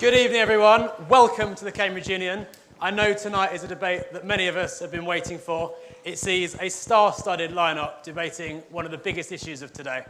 Good evening, everyone. Welcome to the Cambridge Union. I know tonight is a debate that many of us have been waiting for. It sees a star-studded lineup debating one of the biggest issues of today.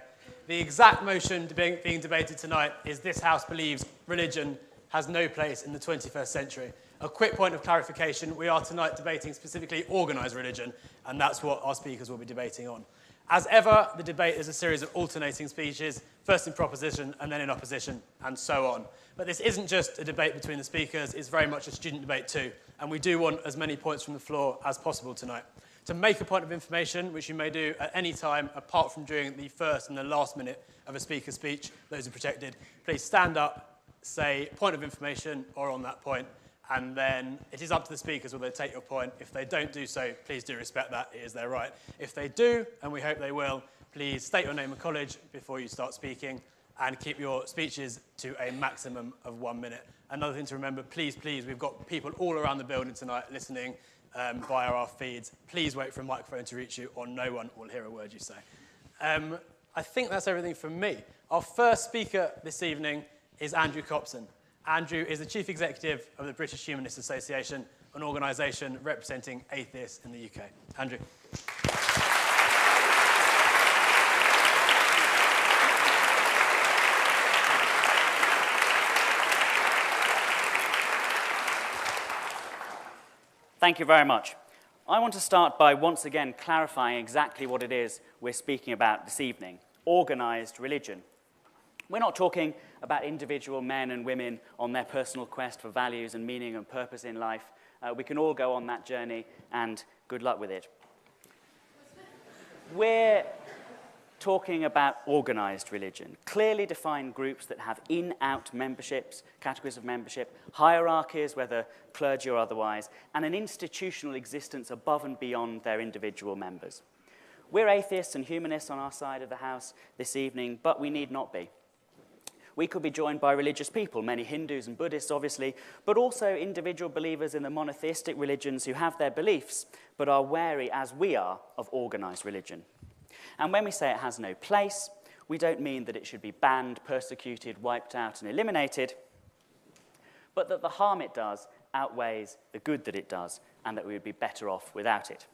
The exact motion being debated tonight is this House believes religion has no place in the 21st century. A quick point of clarification, we are tonight debating specifically organised religion, and that's what our speakers will be debating on. As ever, the debate is a series of alternating speeches, first in proposition and then in opposition, and so on. But this isn't just a debate between the speakers, it's very much a student debate too, and we do want as many points from the floor as possible tonight. To make a point of information, which you may do at any time apart from during the first and the last minute of a speaker's speech, those are protected, please stand up, say point of information or on that point, and then it is up to the speakers whether they take your point. If they don't do so, please do respect that. It is their right. If they do, and we hope they will, please state your name and college before you start speaking and keep your speeches to a maximum of 1 minute. Another thing to remember, please, we've got people all around the building tonight listening via our feeds. Please wait for a microphone to reach you or no one will hear a word you say. I think that's everything from me. Our first speaker this evening is Andrew Copson. Andrew is the Chief Executive of the British Humanist Association, an organisation representing atheists in the UK. Andrew. Thank you very much. I want to start by once again clarifying exactly what it is we're speaking about this evening, organised religion. We're not talking about individual men and women on their personal quest for values and meaning and purpose in life. We can all go on that journey, and good luck with it. We're talking about organised religion, clearly defined groups that have in-out memberships, categories of membership, hierarchies, whether clergy or otherwise, and an institutional existence above and beyond their individual members. We're atheists and humanists on our side of the house this evening, but we need not be. We could be joined by religious people, many Hindus and Buddhists, obviously, but also individual believers in the monotheistic religions who have their beliefs, but are wary, as we are, of organised religion. And when we say it has no place, we don't mean that it should be banned, persecuted, wiped out, and eliminated, but that the harm it does outweighs the good that it does, and that we would be better off without it.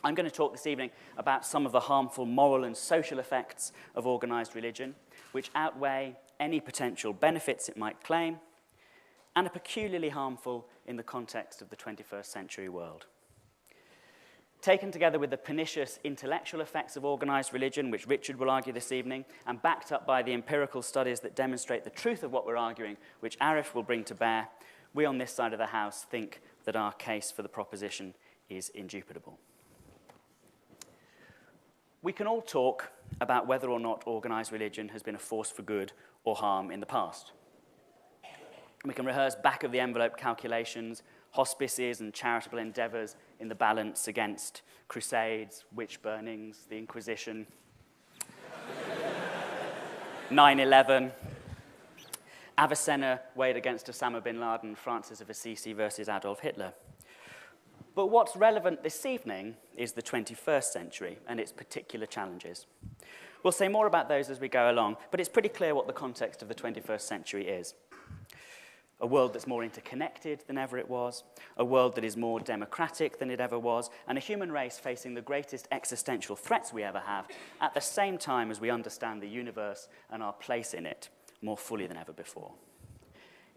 I'm going to talk this evening about some of the harmful moral and social effects of organised religion, which outweigh any potential benefits it might claim, and are peculiarly harmful in the context of the 21st century world. Taken together with the pernicious intellectual effects of organised religion, which Richard will argue this evening, and backed up by the empirical studies that demonstrate the truth of what we're arguing, which Arif will bring to bear, we on this side of the House think that our case for the proposition is indubitable. We can all talk about whether or not organised religion has been a force for good or harm in the past. We can rehearse back-of-the-envelope calculations, hospices and charitable endeavours in the balance against crusades, witch burnings, the Inquisition, 9/11, Avicenna weighed against Osama bin Laden, Francis of Assisi versus Adolf Hitler. But what's relevant this evening is the 21st century and its particular challenges. We'll say more about those as we go along, but it's pretty clear what the context of the 21st century is. A world that's more interconnected than ever it was, a world that is more democratic than it ever was, and a human race facing the greatest existential threats we ever have at the same time as we understand the universe and our place in it more fully than ever before.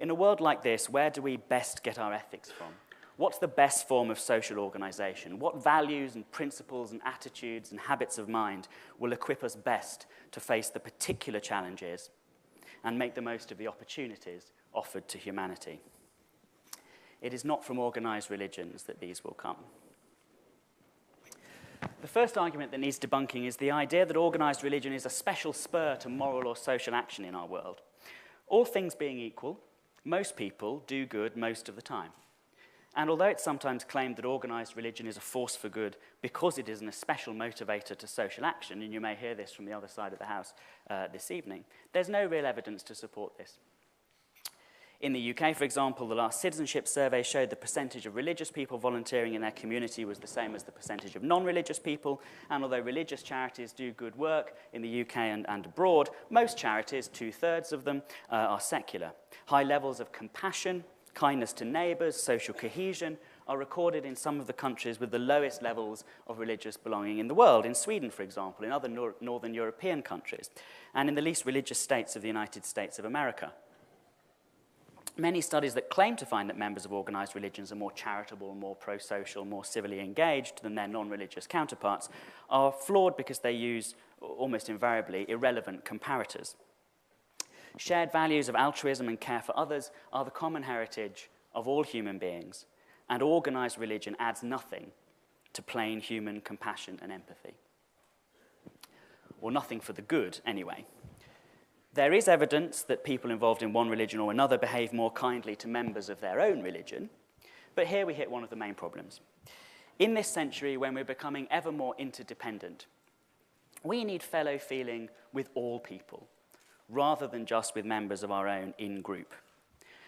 In a world like this, where do we best get our ethics from? What's the best form of social organisation? What values and principles and attitudes and habits of mind will equip us best to face the particular challenges and make the most of the opportunities offered to humanity? It is not from organised religions that these will come. The first argument that needs debunking is the idea that organised religion is a special spur to moral or social action in our world. All things being equal, most people do good most of the time. And although it's sometimes claimed that organised religion is a force for good because it is an especial motivator to social action, and you may hear this from the other side of the House this evening, there's no real evidence to support this. In the UK, for example, the last citizenship survey showed the percentage of religious people volunteering in their community was the same as the percentage of non-religious people. And although religious charities do good work in the UK and abroad, most charities, 2/3 of them, are secular. High levels of compassion, kindness to neighbours, social cohesion are recorded in some of the countries with the lowest levels of religious belonging in the world, in Sweden, for example, in other northern European countries, and in the least religious states of the United States of America. Many studies that claim to find that members of organised religions are more charitable, more pro-social, more civilly engaged than their non-religious counterparts are flawed because they use, almost invariably, irrelevant comparators. Shared values of altruism and care for others are the common heritage of all human beings, and organised religion adds nothing to plain human compassion and empathy. Or nothing for the good, anyway. There is evidence that people involved in one religion or another behave more kindly to members of their own religion, but here we hit one of the main problems. In this century, when we're becoming ever more interdependent, we need fellow feeling with all people, rather than just with members of our own in-group.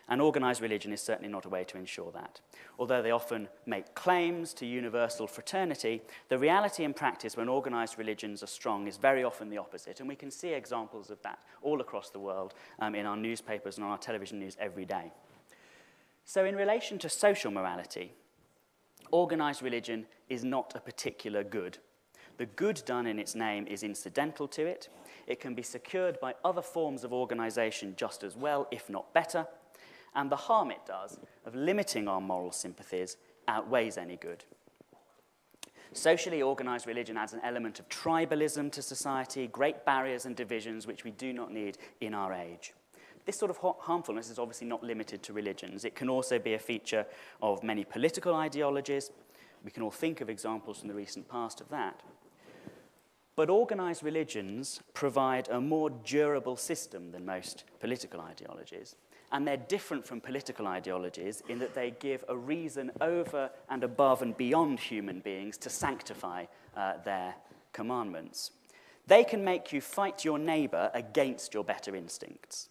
And organised religion is certainly not a way to ensure that. Although they often make claims to universal fraternity, the reality in practice when organised religions are strong is very often the opposite, and we can see examples of that all across the world in our newspapers and on our television news every day. So in relation to social morality, organised religion is not a particular good. The good done in its name is incidental to it. It can be secured by other forms of organisation just as well, if not better, and the harm it does of limiting our moral sympathies outweighs any good. Socially organised religion adds an element of tribalism to society, great barriers and divisions which we do not need in our age. This sort of harmfulness is obviously not limited to religions. It can also be a feature of many political ideologies. We can all think of examples from the recent past of that. But organised religions provide a more durable system than most political ideologies. And they're different from political ideologies in that they give a reason over and above and beyond human beings to sanctify their commandments. They can make you fight your neighbour against your better instincts.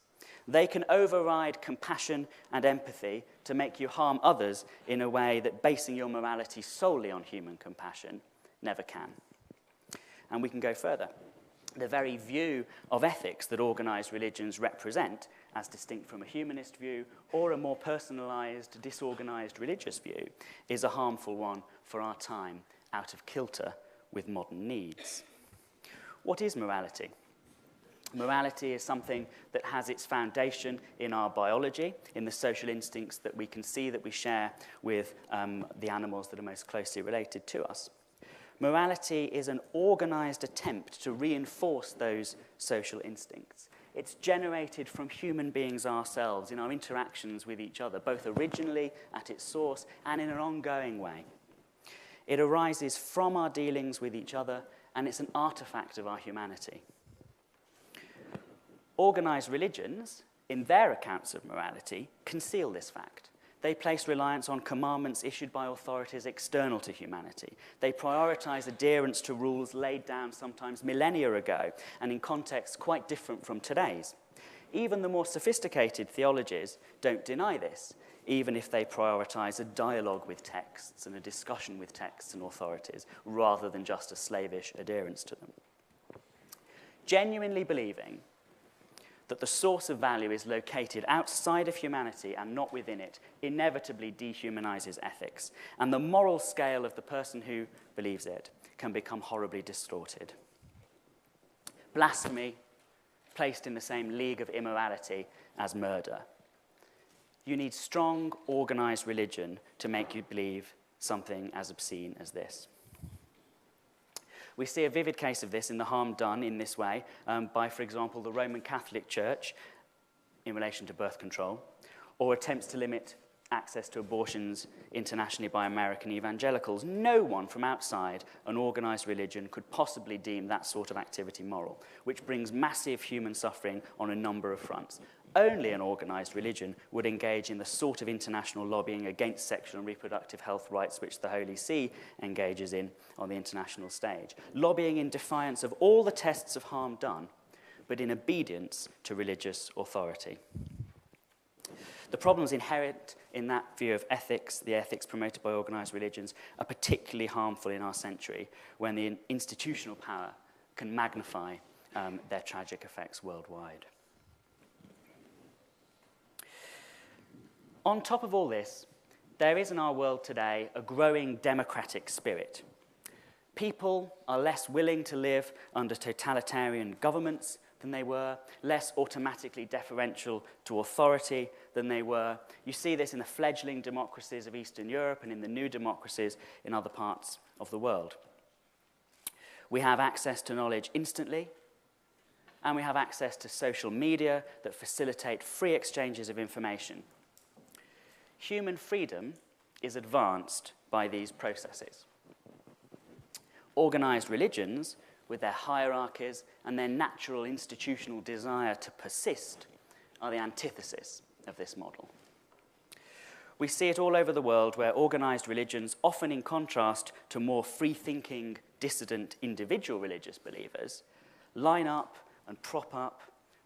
They can override compassion and empathy to make you harm others in a way that basing your morality solely on human compassion never can. And we can go further. The very view of ethics that organised religions represent, as distinct from a humanist view or a more personalised, disorganised religious view, is a harmful one for our time, out of kilter with modern needs. What is morality? Morality is something that has its foundation in our biology, in the social instincts that we can see that we share with the animals that are most closely related to us. Morality is an organised attempt to reinforce those social instincts. It's generated from human beings ourselves in our interactions with each other, both originally at its source and in an ongoing way. It arises from our dealings with each other, and it's an artifact of our humanity. Organised religions, in their accounts of morality, conceal this fact. They place reliance on commandments issued by authorities external to humanity. They prioritise adherence to rules laid down sometimes millennia ago and in contexts quite different from today's. Even the more sophisticated theologies don't deny this, even if they prioritise a dialogue with texts and a discussion with texts and authorities, rather than just a slavish adherence to them. Genuinely believing that the source of value is located outside of humanity and not within it inevitably dehumanizes ethics, and the moral scale of the person who believes it can become horribly distorted. Blasphemy, placed in the same league of immorality as murder. You need strong, organized religion to make you believe something as obscene as this. We see a vivid case of this in the harm done in this way by, for example, the Roman Catholic Church in relation to birth control, or attempts to limit access to abortions internationally by American evangelicals. No one from outside an organised religion could possibly deem that sort of activity moral, which brings massive human suffering on a number of fronts. Only an organised religion would engage in the sort of international lobbying against sexual and reproductive health rights which the Holy See engages in on the international stage. Lobbying in defiance of all the tests of harm done, but in obedience to religious authority. The problems inherent in that view of ethics, the ethics promoted by organized religions, are particularly harmful in our century when the institutional power can magnify their tragic effects worldwide. On top of all this, there is in our world today a growing democratic spirit. People are less willing to live under totalitarian governments than they were, less automatically deferential to authority than they were. You see this in the fledgling democracies of Eastern Europe and in the new democracies in other parts of the world. We have access to knowledge instantly, and we have access to social media that facilitate free exchanges of information. Human freedom is advanced by these processes. Organized religions, with their hierarchies and their natural institutional desire to persist, are the antithesis of this model. We see it all over the world where organized religions, often in contrast to more free-thinking, dissident individual religious believers, line up and prop up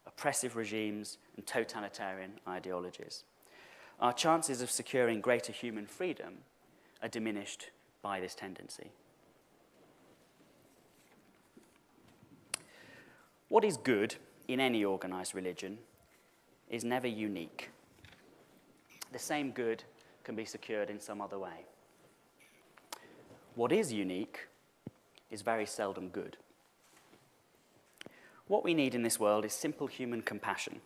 oppressive regimes and totalitarian ideologies. Our chances of securing greater human freedom are diminished by this tendency. What is good in any organized religion is never unique. The same good can be secured in some other way. What is unique is very seldom good. What we need in this world is simple human compassion,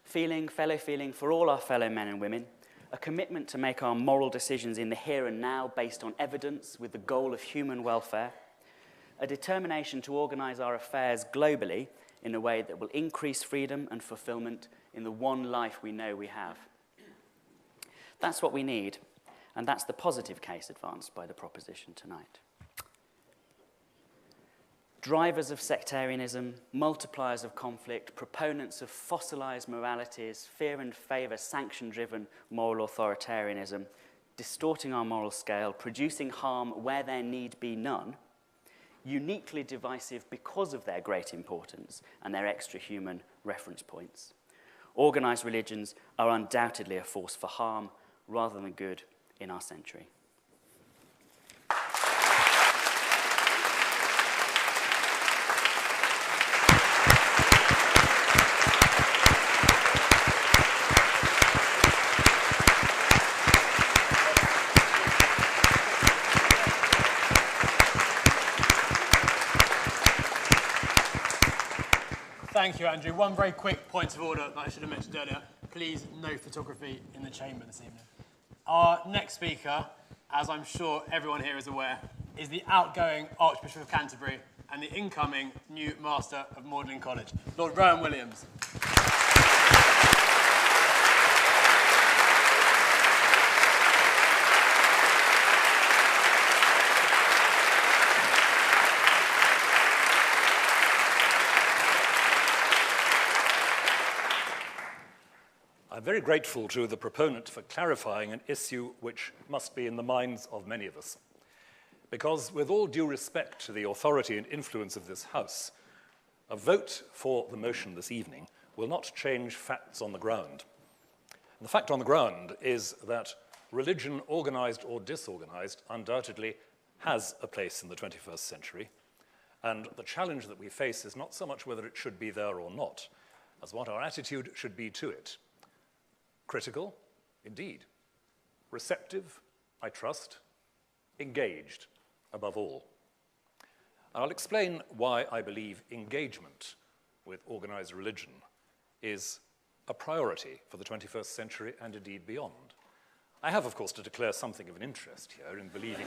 fellow feeling for all our fellow men and women, a commitment to make our moral decisions in the here and now based on evidence with the goal of human welfare, a determination to organize our affairs globally in a way that will increase freedom and fulfillment in the one life we know we have. That's what we need, and that's the positive case advanced by the proposition tonight. Drivers of sectarianism, multipliers of conflict, proponents of fossilized moralities, fear and favor, sanction-driven moral authoritarianism, distorting our moral scale, producing harm where there need be none, uniquely divisive because of their great importance and their extra-human reference points. Organized religions are undoubtedly a force for harm rather than good in our century. Thank you, Andrew. One very quick point of order that I should have mentioned earlier. Please, no photography in the chamber this evening. Our next speaker, as I'm sure everyone here is aware, is the outgoing Archbishop of Canterbury and the incoming new Master of Magdalen College, Lord Rowan Williams. I'm very grateful to the proponent for clarifying an issue which must be in the minds of many of us. Because with all due respect to the authority and influence of this House, a vote for the motion this evening will not change facts on the ground. And the fact on the ground is that religion, organized or disorganized, undoubtedly has a place in the 21st century. And the challenge that we face is not so much whether it should be there or not, as what our attitude should be to it. Critical, indeed. Receptive, I trust. Engaged, above all. And I'll explain why I believe engagement with organized religion is a priority for the 21st century and indeed beyond. I have, of course, to declare something of an interest here in believing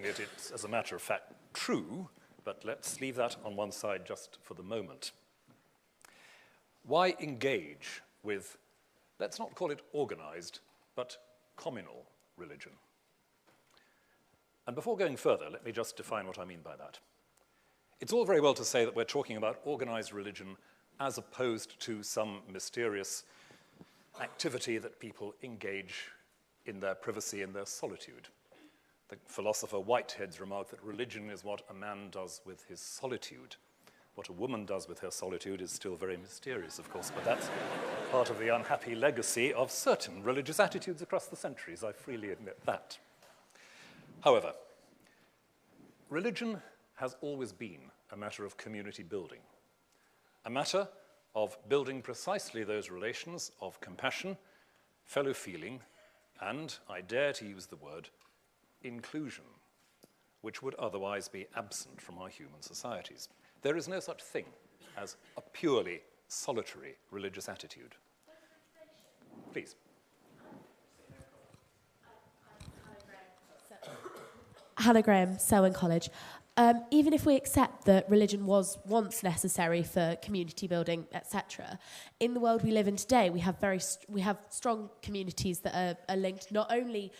that it's, as a matter of fact, true, but let's leave that on one side just for the moment. Why engage with, let's not call it organized, but communal religion? And before going further, let me just define what I mean by that. It's all very well to say that we're talking about organized religion as opposed to some mysterious activity that people engage in their privacy, in their solitude. The philosopher Whitehead's remark that religion is what a man does with his solitude. What a woman does with her solitude is still very mysterious, of course, but that's part of the unhappy legacy of certain religious attitudes across the centuries. I freely admit that. However, religion has always been a matter of community building, a matter of building precisely those relations of compassion, fellow feeling, and, I dare to use the word, inclusion, which would otherwise be absent from our human societies. There is no such thing as a purely solitary religious attitude. Please. Hannah Graham, Selwyn College. Even if we accept that religion was once necessary for community building, etc., in the world we live in today, we have strong communities that are linked not only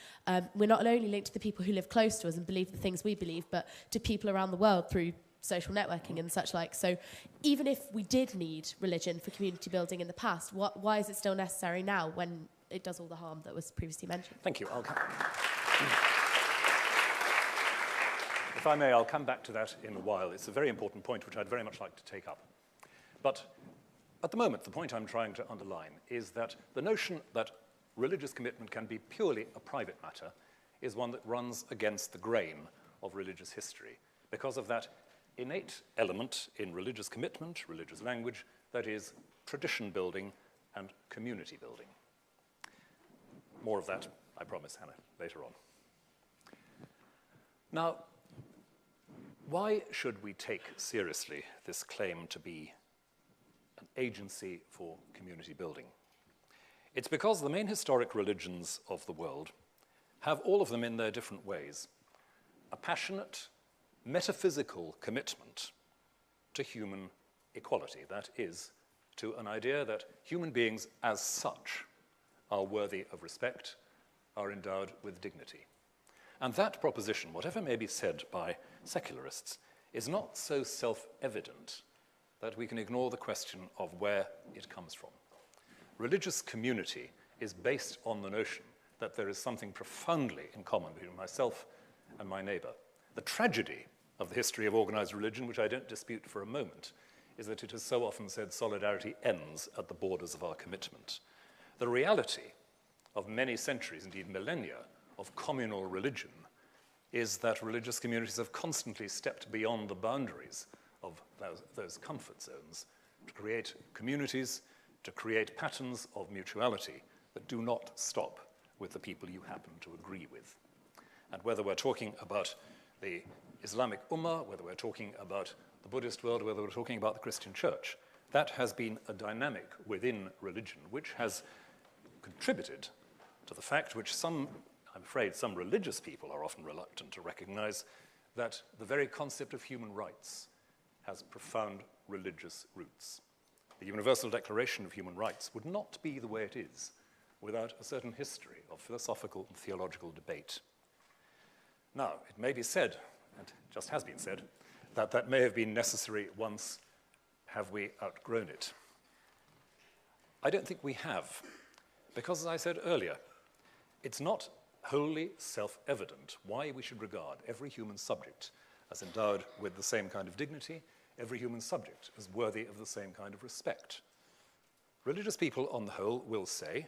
we're not only linked to the people who live close to us and believe the things we believe, but to people around the world through social networking and such like. So even if we did need religion for community building in the past, why is it still necessary now when it does all the harm that was previously mentioned? Thank you. If I may, I'll come back to that in a while. It's a very important point which I'd very much like to take up. But at the moment, the point I'm trying to underline is that the notion that religious commitment can be purely a private matter is one that runs against the grain of religious history because of that innate element in religious commitment, religious language, that is tradition building and community building. More of that, I promise, Hannah, later on. Now, why should we take seriously this claim to be an agency for community building? It's because the main historic religions of the world have, all of them in their different ways, a passionate, metaphysical commitment to human equality. That is, to an idea that human beings as such are worthy of respect, are endowed with dignity. And that proposition, whatever may be said by secularists, is not so self-evident that we can ignore the question of where it comes from. Religious community is based on the notion that there is something profoundly in common between myself and my neighbor. The tragedy of the history of organized religion, which I don't dispute for a moment, is that it has so often said solidarity ends at the borders of our commitment. The reality of many centuries, indeed millennia, of communal religion is that religious communities have constantly stepped beyond the boundaries of those comfort zones to create communities, to create patterns of mutuality that do not stop with the people you happen to agree with. And whether we're talking about the Islamic Ummah, whether we're talking about the Buddhist world, whether we're talking about the Christian church, that has been a dynamic within religion which has contributed to the fact which I'm afraid some religious people are often reluctant to recognize, that the very concept of human rights has profound religious roots. The Universal Declaration of Human Rights would not be the way it is without a certain history of philosophical and theological debate. Now, it may be said, and just has been said, that that may have been necessary once. Have we outgrown it? I don't think we have, because as I said earlier, it's not wholly self-evident why we should regard every human subject as endowed with the same kind of dignity, every human subject as worthy of the same kind of respect. Religious people, on the whole, will say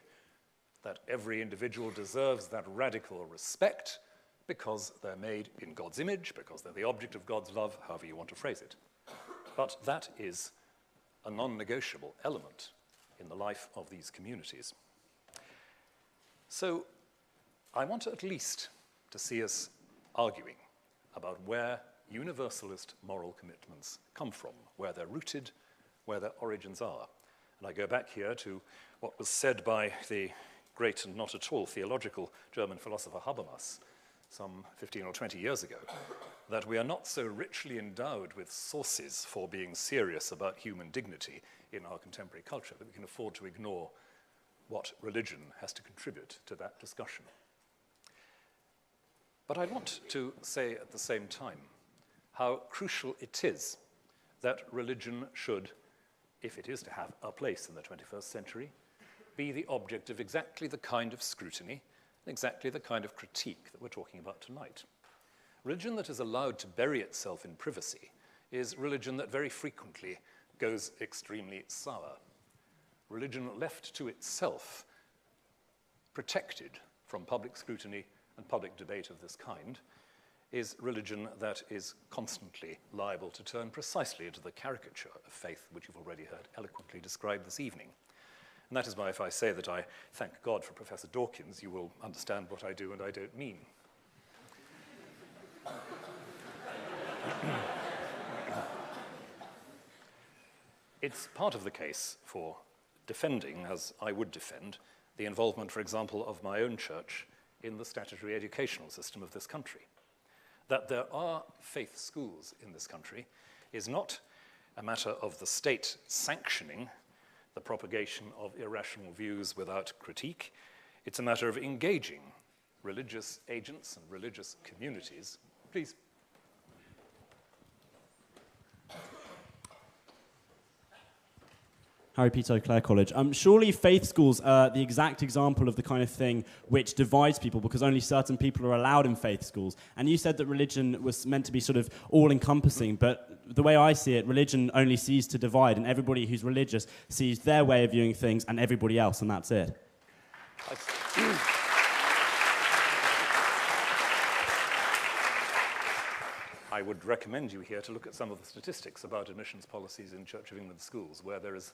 that every individual deserves that radical respect because they're made in God's image, because they're the object of God's love, however you want to phrase it. But that is a non-negotiable element in the life of these communities. So I want at least to see us arguing about where universalist moral commitments come from, where they're rooted, where their origins are. And I go back here to what was said by the great and not at all theological German philosopher Habermas some 15 or 20 years ago, that we are not so richly endowed with sources for being serious about human dignity in our contemporary culture that we can afford to ignore what religion has to contribute to that discussion. But I want to say at the same time how crucial it is that religion should, if it is to have a place in the 21st century, be the object of exactly the kind of scrutiny and exactly the kind of critique that we're talking about tonight. Religion that is allowed to bury itself in privacy is religion that very frequently goes extremely sour. Religion left to itself, protected from public scrutiny and public debate of this kind, is religion that is constantly liable to turn precisely into the caricature of faith, which you've already heard eloquently described this evening. And that is why if I say that I thank God for Professor Dawkins, you will understand what I do and I don't mean. It's part of the case for defending, as I would defend, the involvement, for example, of my own church in the statutory educational system of this country. That there are faith schools in this country is not a matter of the state sanctioning the propagation of irrational views without critique. It's a matter of engaging religious agents and religious communities. Please. Harry Peter, Clare College. Surely faith schools are the exact example of the kind of thing which divides people because only certain people are allowed in faith schools. And you said that religion was meant to be sort of all-encompassing, but the way I see it, religion only sees to divide, and everybody who's religious sees their way of viewing things and everybody else, and that's it. I would recommend you here to look at some of the statistics about admissions policies in Church of England schools, where there is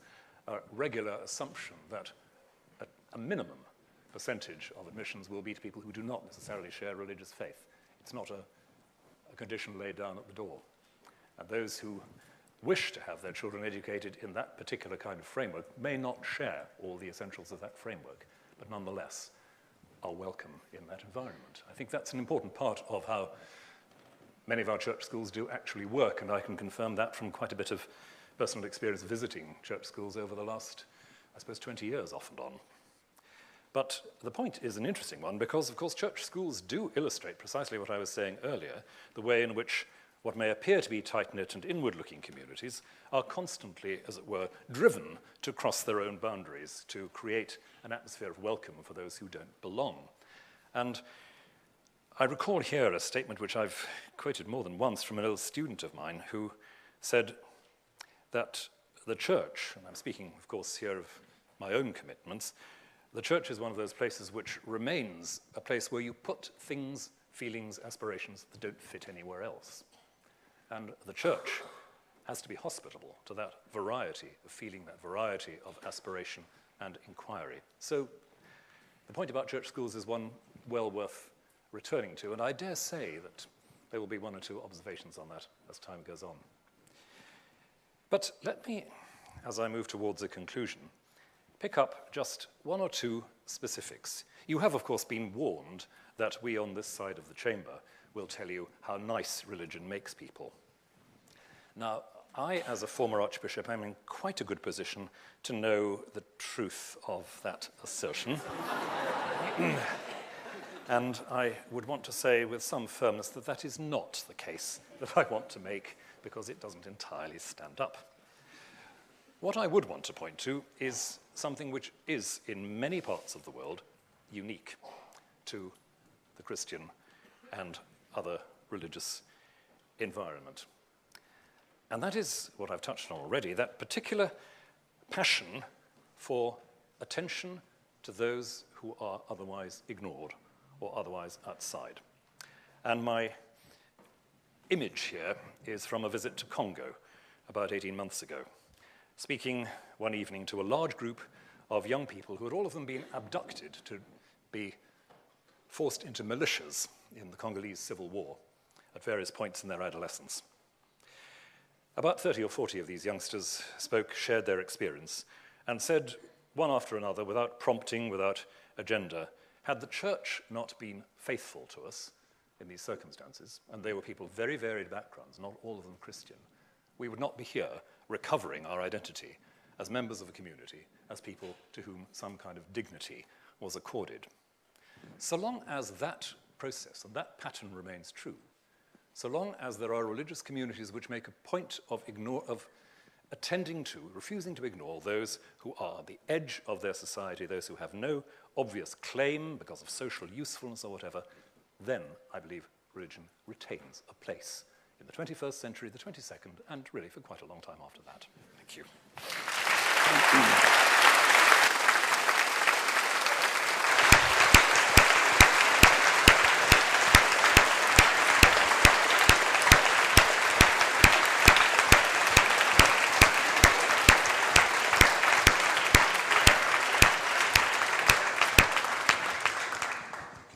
a regular assumption that a minimum percentage of admissions will be to people who do not necessarily share religious faith. It's not a condition laid down at the door. And those who wish to have their children educated in that particular kind of framework may not share all the essentials of that framework, but nonetheless are welcome in that environment. I think that's an important part of how many of our church schools do actually work, and I can confirm that from quite a bit of personal experience visiting church schools over the last, I suppose, 20 years off and on. But the point is an interesting one because, of course, church schools do illustrate precisely what I was saying earlier, the way in which what may appear to be tight-knit and inward-looking communities are constantly, as it were, driven to cross their own boundaries, to create an atmosphere of welcome for those who don't belong. And I recall here a statement which I've quoted more than once from an old student of mine who said that the church, and I'm speaking, of course, here of my own commitments, the church is one of those places which remains a place where you put things, feelings, aspirations that don't fit anywhere else. And the church has to be hospitable to that variety of feeling, that variety of aspiration and inquiry. So the point about church schools is one well worth returning to, and I dare say that there will be one or two observations on that as time goes on. But let me, as I move towards a conclusion, pick up just one or two specifics. You have, of course, been warned that we on this side of the chamber will tell you how nice religion makes people. Now, I, as a former archbishop, am in quite a good position to know the truth of that assertion. And I would want to say with some firmness that that is not the case that I want to make because it doesn't entirely stand up. What I would want to point to is something which is, in many parts of the world, unique to the Christian and other religious environment. And that is what I've touched on already, that particular passion for attention to those who are otherwise ignored or otherwise outside. And my image here is from a visit to Congo about 18 months ago, speaking one evening to a large group of young people who had all of them been abducted to be forced into militias in the Congolese Civil War at various points in their adolescence. About 30 or 40 of these youngsters shared their experience, and said, one after another, without prompting, without agenda, had the church not been faithful to us in these circumstances, and they were people of very varied backgrounds, not all of them Christian, we would not be here recovering our identity as members of a community, as people to whom some kind of dignity was accorded. So long as that process and that pattern remains true, so long as there are religious communities which make a point of attending to, refusing to ignore those who are the edge of their society, those who have no obvious claim because of social usefulness or whatever, then I believe religion retains a place in the 21st century, the 22nd, and really for quite a long time after that. Thank you.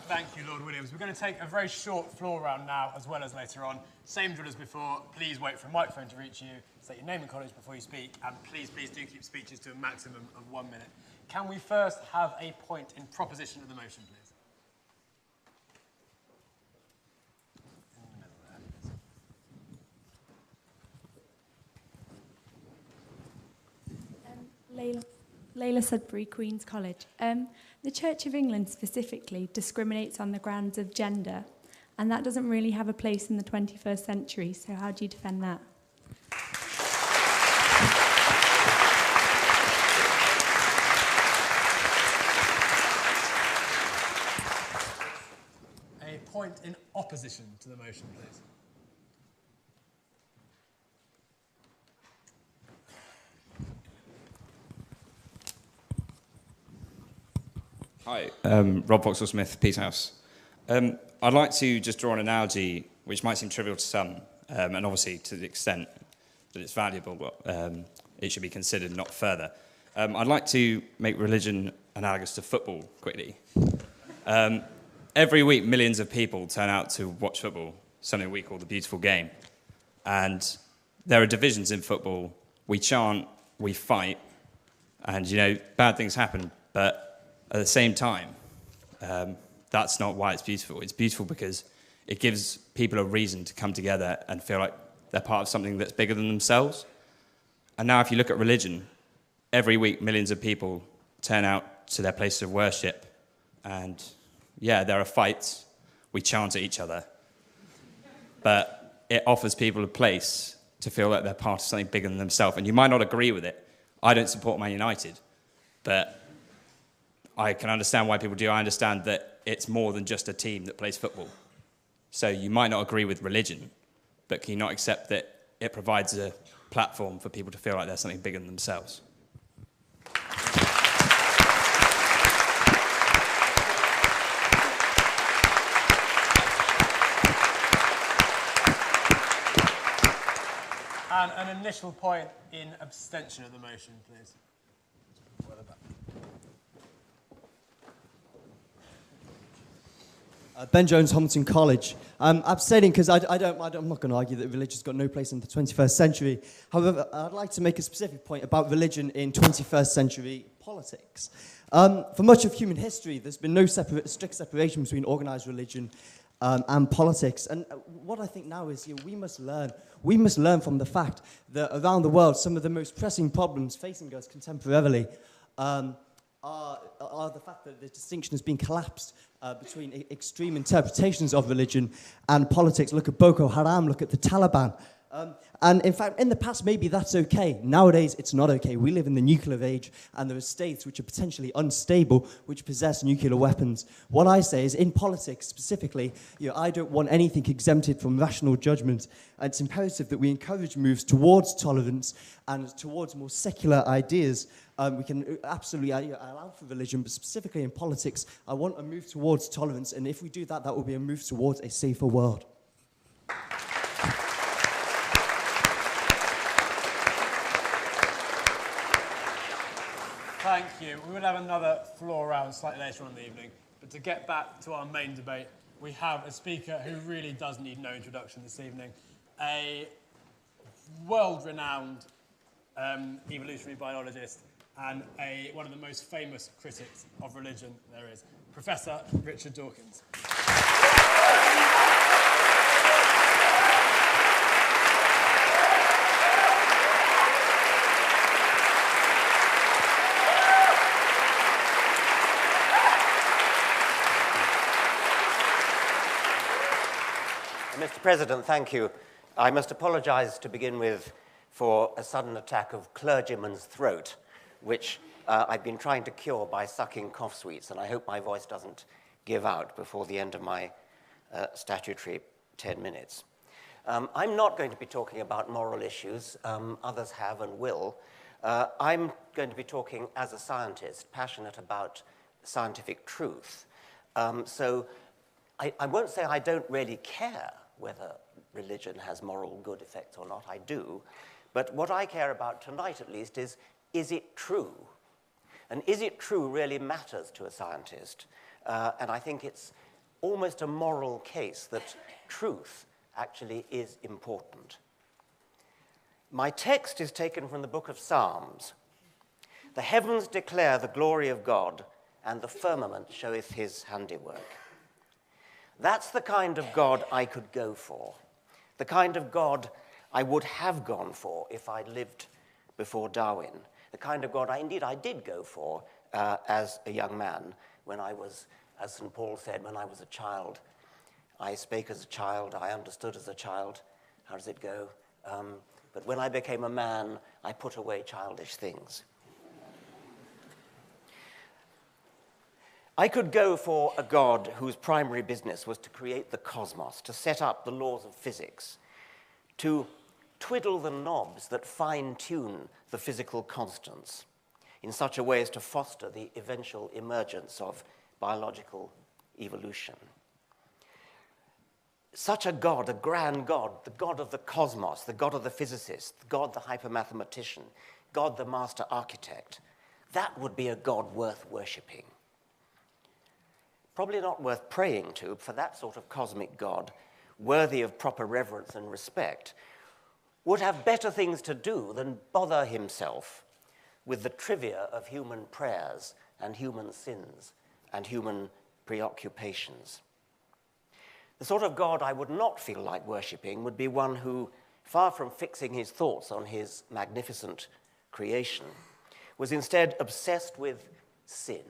Thank you, Lord Williams. We're going to take a very short floor round now, as well as later on. Same drill as before. Please wait for a microphone to reach you. State your name and college before you speak. And please do keep speeches to a maximum of 1 minute. Can we first have a point in proposition of the motion, please? Layla Sudbury, Queen's College. The Church of England specifically discriminates on the grounds of gender, and that doesn't really have a place in the 21st century, so how do you defend that? A point in opposition to the motion, please. Hi, Rob Vauxhall-Smith, Peacehouse. I'd like to just draw an analogy which might seem trivial to some, and obviously to the extent that it's valuable, it should be considered not further. I'd like to make religion analogous to football quickly. Every week, millions of people turn out to watch football, something we call the beautiful game. And there are divisions in football. We chant, we fight, and, bad things happen, but at the same time, that's not why it's beautiful. It's beautiful because it gives people a reason to come together and feel like they're part of something that's bigger than themselves. And now if you look at religion, every week millions of people turn out to their places of worship. And yeah, there are fights. We chant at each other. But it offers people a place to feel like they're part of something bigger than themselves. And you might not agree with it. I don't support Man United, but I can understand why people do. I understand that it's more than just a team that plays football. So you might not agree with religion, but can you not accept that it provides a platform for people to feel like there's something bigger than themselves? And an initial point in abstention of the motion, please. Ben Jones, Hamilton College. I'm abstaining because I'm not going to argue that religion's got no place in the 21st century. However, I'd like to make a specific point about religion in 21st century politics. For much of human history, there's been no strict separation between organised religion and politics. And what I think now is we must learn from the fact that around the world, some of the most pressing problems facing us contemporarily are the fact that the distinction has been collapsed between extreme interpretations of religion and politics. Look at Boko Haram, look at the Taliban. And in fact, in the past, maybe that's okay. Nowadays, it's not okay. We live in the nuclear age, and there are states which are potentially unstable, which possess nuclear weapons. What I say is, in politics specifically, I don't want anything exempted from rational judgment. And it's imperative that we encourage moves towards tolerance and towards more secular ideas. We can absolutely allow for religion, but specifically in politics, I want a move towards tolerance. And if we do that, that will be a move towards a safer world. Thank you. We will have another floor round slightly later on in the evening. But to get back to our main debate, we have a speaker who really does need no introduction this evening. A world-renowned evolutionary biologist and one of the most famous critics of religion there is, Professor Richard Dawkins. Mr. President, thank you. I must apologise to begin with for a sudden attack of clergyman's throat, which I've been trying to cure by sucking cough sweets, and I hope my voice doesn't give out before the end of my statutory 10 minutes. I'm not going to be talking about moral issues. Others have and will. I'm going to be talking as a scientist, passionate about scientific truth. So I won't say I don't really care whether religion has moral good effects or not. I do. But what I care about tonight, at least, is it true? And is it true really matters to a scientist? And I think it's almost a moral case that truth actually is important. My text is taken from the book of Psalms. The heavens declare the glory of God, and the firmament showeth his handiwork. That's the kind of God I could go for, the kind of God I would have gone for if I'd lived before Darwin, the kind of God I did go for as a young man when I was, as St. Paul said, when I was a child. I spake as a child, I understood as a child. How does it go? But when I became a man, I put away childish things. I could go for a God whose primary business was to create the cosmos, to set up the laws of physics, to twiddle the knobs that fine-tune the physical constants in such a way as to foster the eventual emergence of biological evolution. Such a God, a grand God, the God of the cosmos, the God of the physicist, the God the hypermathematician, God the master architect, that would be a God worth worshipping. Probably not worth praying to, for that sort of cosmic God, worthy of proper reverence and respect, would have better things to do than bother himself with the trivia of human prayers and human sins and human preoccupations. The sort of God I would not feel like worshipping would be one who, far from fixing his thoughts on his magnificent creation, was instead obsessed with sin.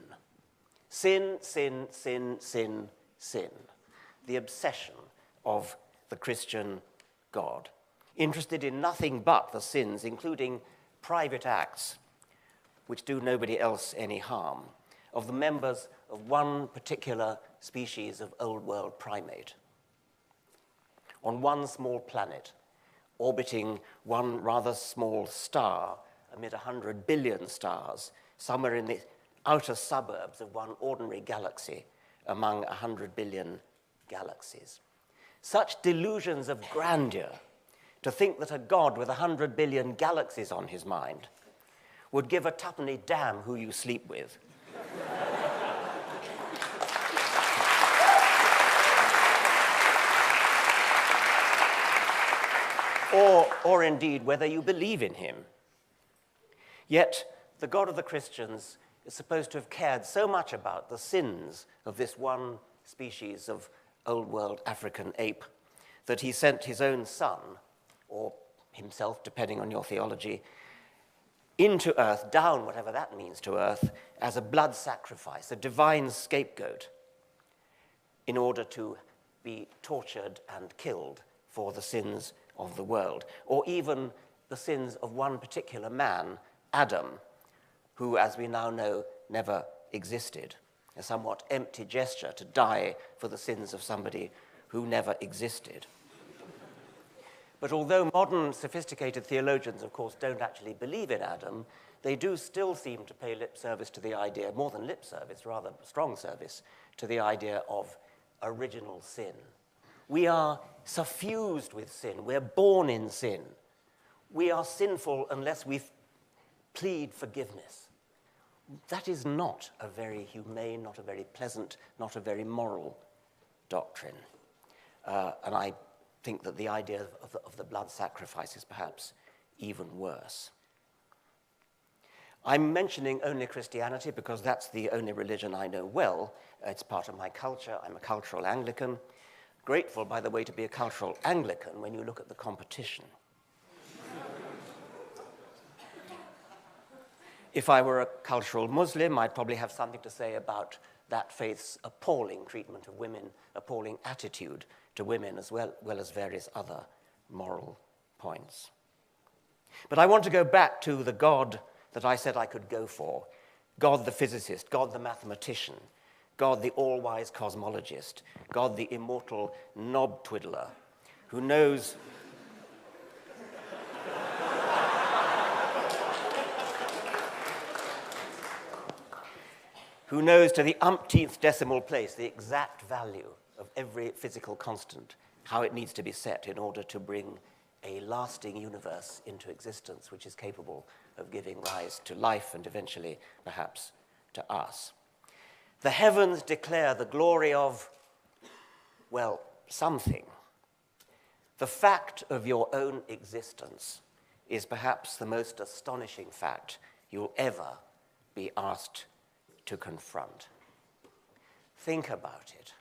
Sin, sin, sin, sin, sin. The obsession of the Christian God. Interested in nothing but the sins, including private acts which do nobody else any harm, of the members of one particular species of old world primate. On one small planet, orbiting one rather small star amid 100 billion stars, somewhere in the outer suburbs of one ordinary galaxy among 100 billion galaxies. Such delusions of grandeur, to think that a God with 100 billion galaxies on his mind would give a tuppenny damn who you sleep with. or indeed whether you believe in him. Yet the God of the Christians is supposed to have cared so much about the sins of this one species of old world African ape that he sent his own son, or himself, depending on your theology, into earth, down, whatever that means to earth, as a blood sacrifice, a divine scapegoat, in order to be tortured and killed for the sins of the world, or even the sins of one particular man, Adam, who, as we now know, never existed. A somewhat empty gesture to die for the sins of somebody who never existed. But although modern sophisticated theologians, of course, don't actually believe in Adam, they do still seem to pay lip service to the idea, more than lip service, rather strong service, to the idea of original sin. We are suffused with sin. We're born in sin. We are sinful unless we plead forgiveness. That is not a very humane, not a very pleasant, not a very moral doctrine. And I think that the idea of the blood sacrifice is perhaps even worse. I'm mentioning only Christianity because that's the only religion I know well. It's part of my culture. I'm a cultural Anglican. Grateful, by the way, to be a cultural Anglican when you look at the competition. If I were a cultural Muslim, I'd probably have something to say about that faith's appalling treatment of women, appalling attitude to women, as well as various other moral points. But I want to go back to the God that I said I could go for, God the physicist, God the mathematician, God the all-wise cosmologist, God the immortal knob twiddler, who knows to the umpteenth decimal place the exact value of every physical constant, how it needs to be set in order to bring a lasting universe into existence which is capable of giving rise to life and eventually, perhaps, to us. The heavens declare the glory of, well, something. The fact of your own existence is perhaps the most astonishing fact you'll ever be asked to confront. Think about it.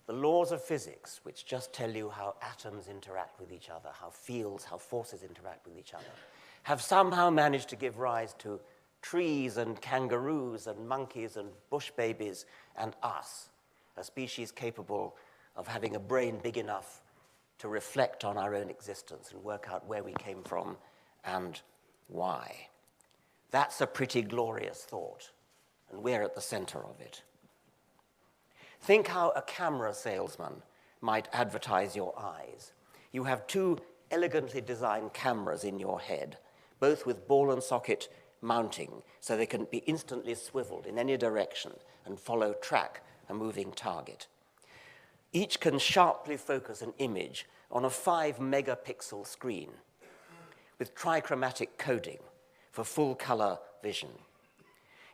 The laws of physics, which just tell you how atoms interact with each other, how fields, how forces interact with each other, have somehow managed to give rise to trees and kangaroos and monkeys and bush babies and us, a species capable of having a brain big enough to reflect on our own existence and work out where we came from and why. That's a pretty glorious thought, and we're at the center of it. Think how a camera salesman might advertise your eyes. You have two elegantly designed cameras in your head, both with ball and socket mounting, so they can be instantly swiveled in any direction and track a moving target. Each can sharply focus an image on a 5-megapixel screen with trichromatic coding for full color vision.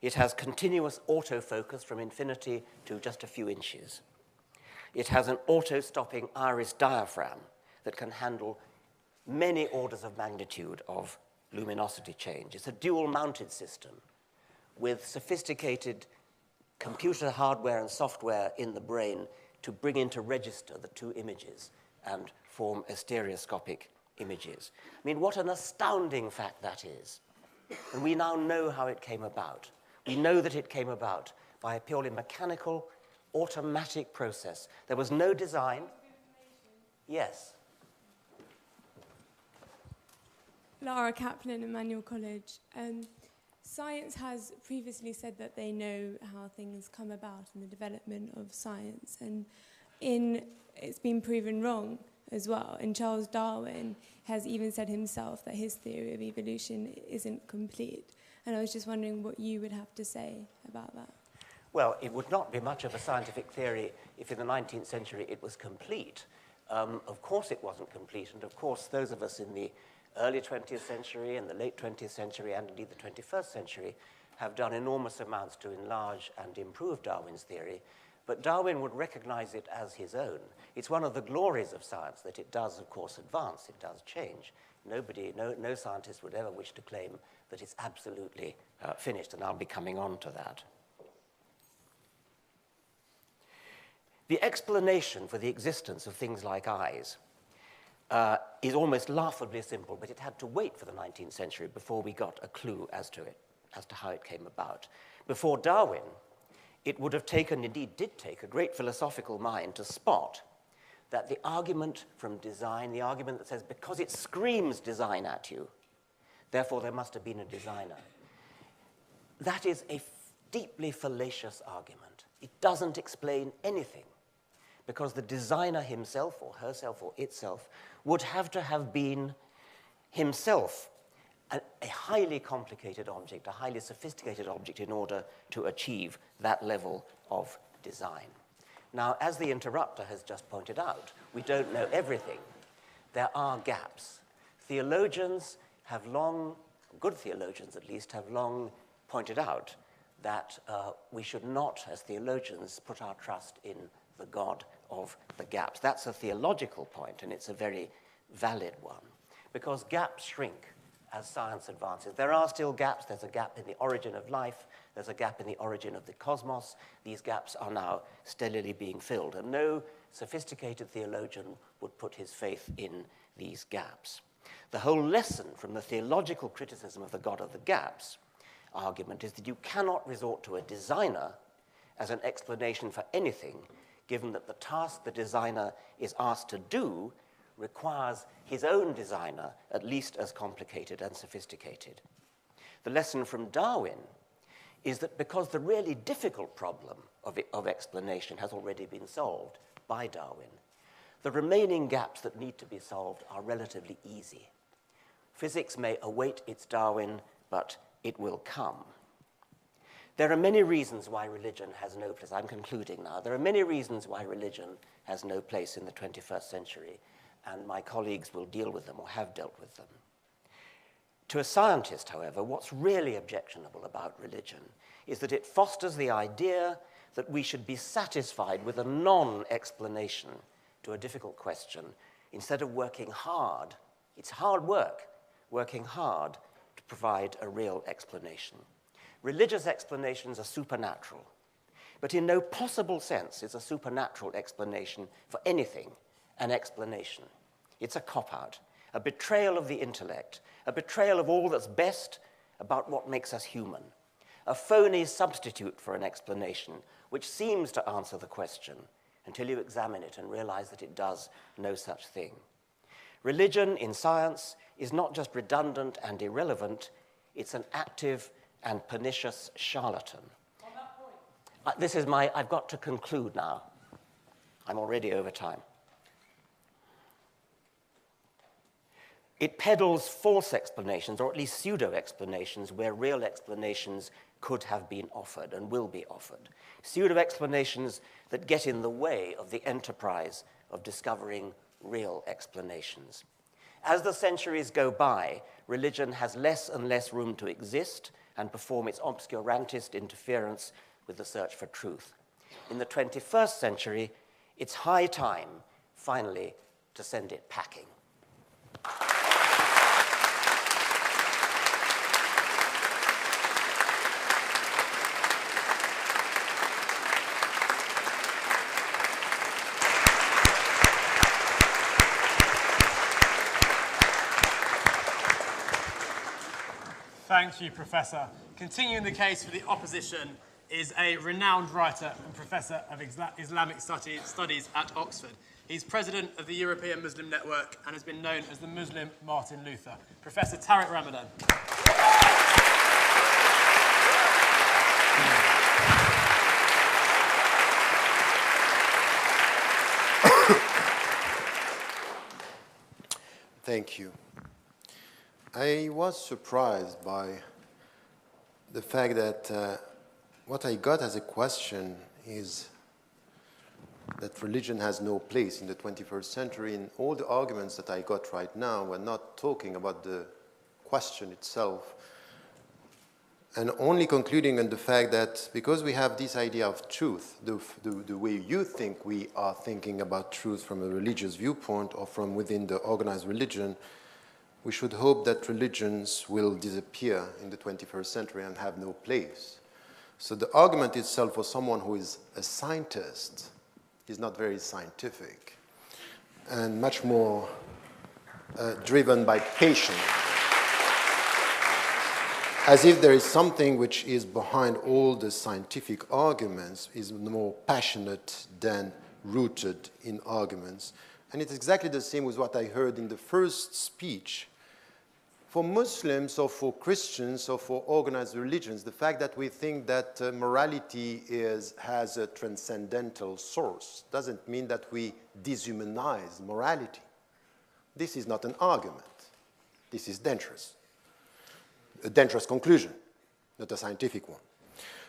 It has continuous autofocus from infinity to just a few inches. It has an auto-stopping iris diaphragm that can handle many orders of magnitude of luminosity change. It's a dual-mounted system with sophisticated computer hardware and software in the brain to bring into register the two images and form stereoscopic images. I mean, what an astounding fact that is. And we now know how it came about. We know that it came about by a purely mechanical, automatic process. There was no design. Yes. Lara Kaplan, Emmanuel College. Science has previously said that they know how things come about in the development of science, and it's been proven wrong as well. And Charles Darwin has even said himself that his theory of evolution isn't complete. And I was just wondering what you would have to say about that. Well, it would not be much of a scientific theory if in the 19th century it was complete. Of course it wasn't complete, and of course those of us in the early 20th century and the late 20th century and indeed the 21st century have done enormous amounts to enlarge and improve Darwin's theory, but Darwin would recognize it as his own. It's one of the glories of science that it does, of course, advance, it does change. No scientist would ever wish to claim that it's absolutely finished, and I'll be coming on to that. The explanation for the existence of things like eyes is almost laughably simple, but it had to wait for the 19th century before we got a clue as to how it came about. Before Darwin, it would have taken, indeed did take, a great philosophical mind to spot that the argument from design, the argument that says because it screams design at you, therefore there must have been a designer, that is a deeply fallacious argument. It doesn't explain anything, because the designer himself or herself or itself would have to have been himself a highly complicated object, a highly sophisticated object in order to achieve that level of design. Now, as the interrupter has just pointed out, we don't know everything. There are gaps. Theologians have long, good theologians at least, have long pointed out that we should not, as theologians, put our trust in the God of the gaps. That's a theological point, and it's a very valid one, because gaps shrink as science advances. There are still gaps. There's a gap in the origin of life. There's a gap in the origin of the cosmos. These gaps are now steadily being filled, and no sophisticated theologian would put his faith in these gaps. The whole lesson from the theological criticism of the God of the gaps argument is that you cannot resort to a designer as an explanation for anything, given that the task the designer is asked to do requires his own designer at least as complicated and sophisticated. The lesson from Darwin is that because the really difficult problem of explanation has already been solved by Darwin, The remaining gaps that need to be solved are relatively easy. Physics may await its Darwin, but it will come. There are many reasons why religion has no place. I'm concluding now. There are many reasons why religion has no place in the 21st century, and my colleagues will deal with them or have dealt with them. To a scientist, however, what's really objectionable about religion is that it fosters the idea that we should be satisfied with a non-explanation to a difficult question instead of working hard. It's hard work, working hard to provide a real explanation. Religious explanations are supernatural, but in no possible sense is a supernatural explanation for anything an explanation. It's a cop-out, a betrayal of the intellect, a betrayal of all that's best about what makes us human, a phony substitute for an explanation which seems to answer the question until you examine it and realize that it does no such thing. Religion in science is not just redundant and irrelevant, it's an active and pernicious charlatan. On that point. I've got to conclude now. I'm already over time. It peddles false explanations, or at least pseudo-explanations, where real explanations could have been offered and will be offered. Pseudo-explanations that get in the way of the enterprise of discovering real explanations. As the centuries go by, religion has less and less room to exist and perform its obscurantist interference with the search for truth. In the 21st century, it's high time, finally, to send it packing. Thank you, Professor. Continuing the case for the opposition is a renowned writer and Professor of Islamic Studies at Oxford. He's president of the European Muslim Network and has been known as the Muslim Martin Luther. Professor Tariq Ramadan. Thank you. I was surprised by the fact that what I got as a question is that religion has no place in the 21st century, and all the arguments that I got right now were not talking about the question itself, and only concluding on the fact that because we have this idea of truth, the way you think we are thinking about truth from a religious viewpoint or from within the organized religion, we should hope that religions will disappear in the 21st century and have no place. So the argument itself for someone who is a scientist is not very scientific and much more driven by passion. As if there is something which is behind all the scientific arguments, is more passionate than rooted in arguments. And it's exactly the same with what I heard in the first speech. For Muslims or for Christians or for organized religions, the fact that we think that morality has a transcendental source doesn't mean that we dehumanize morality. This is not an argument. This is dangerous. A dangerous conclusion, not a scientific one.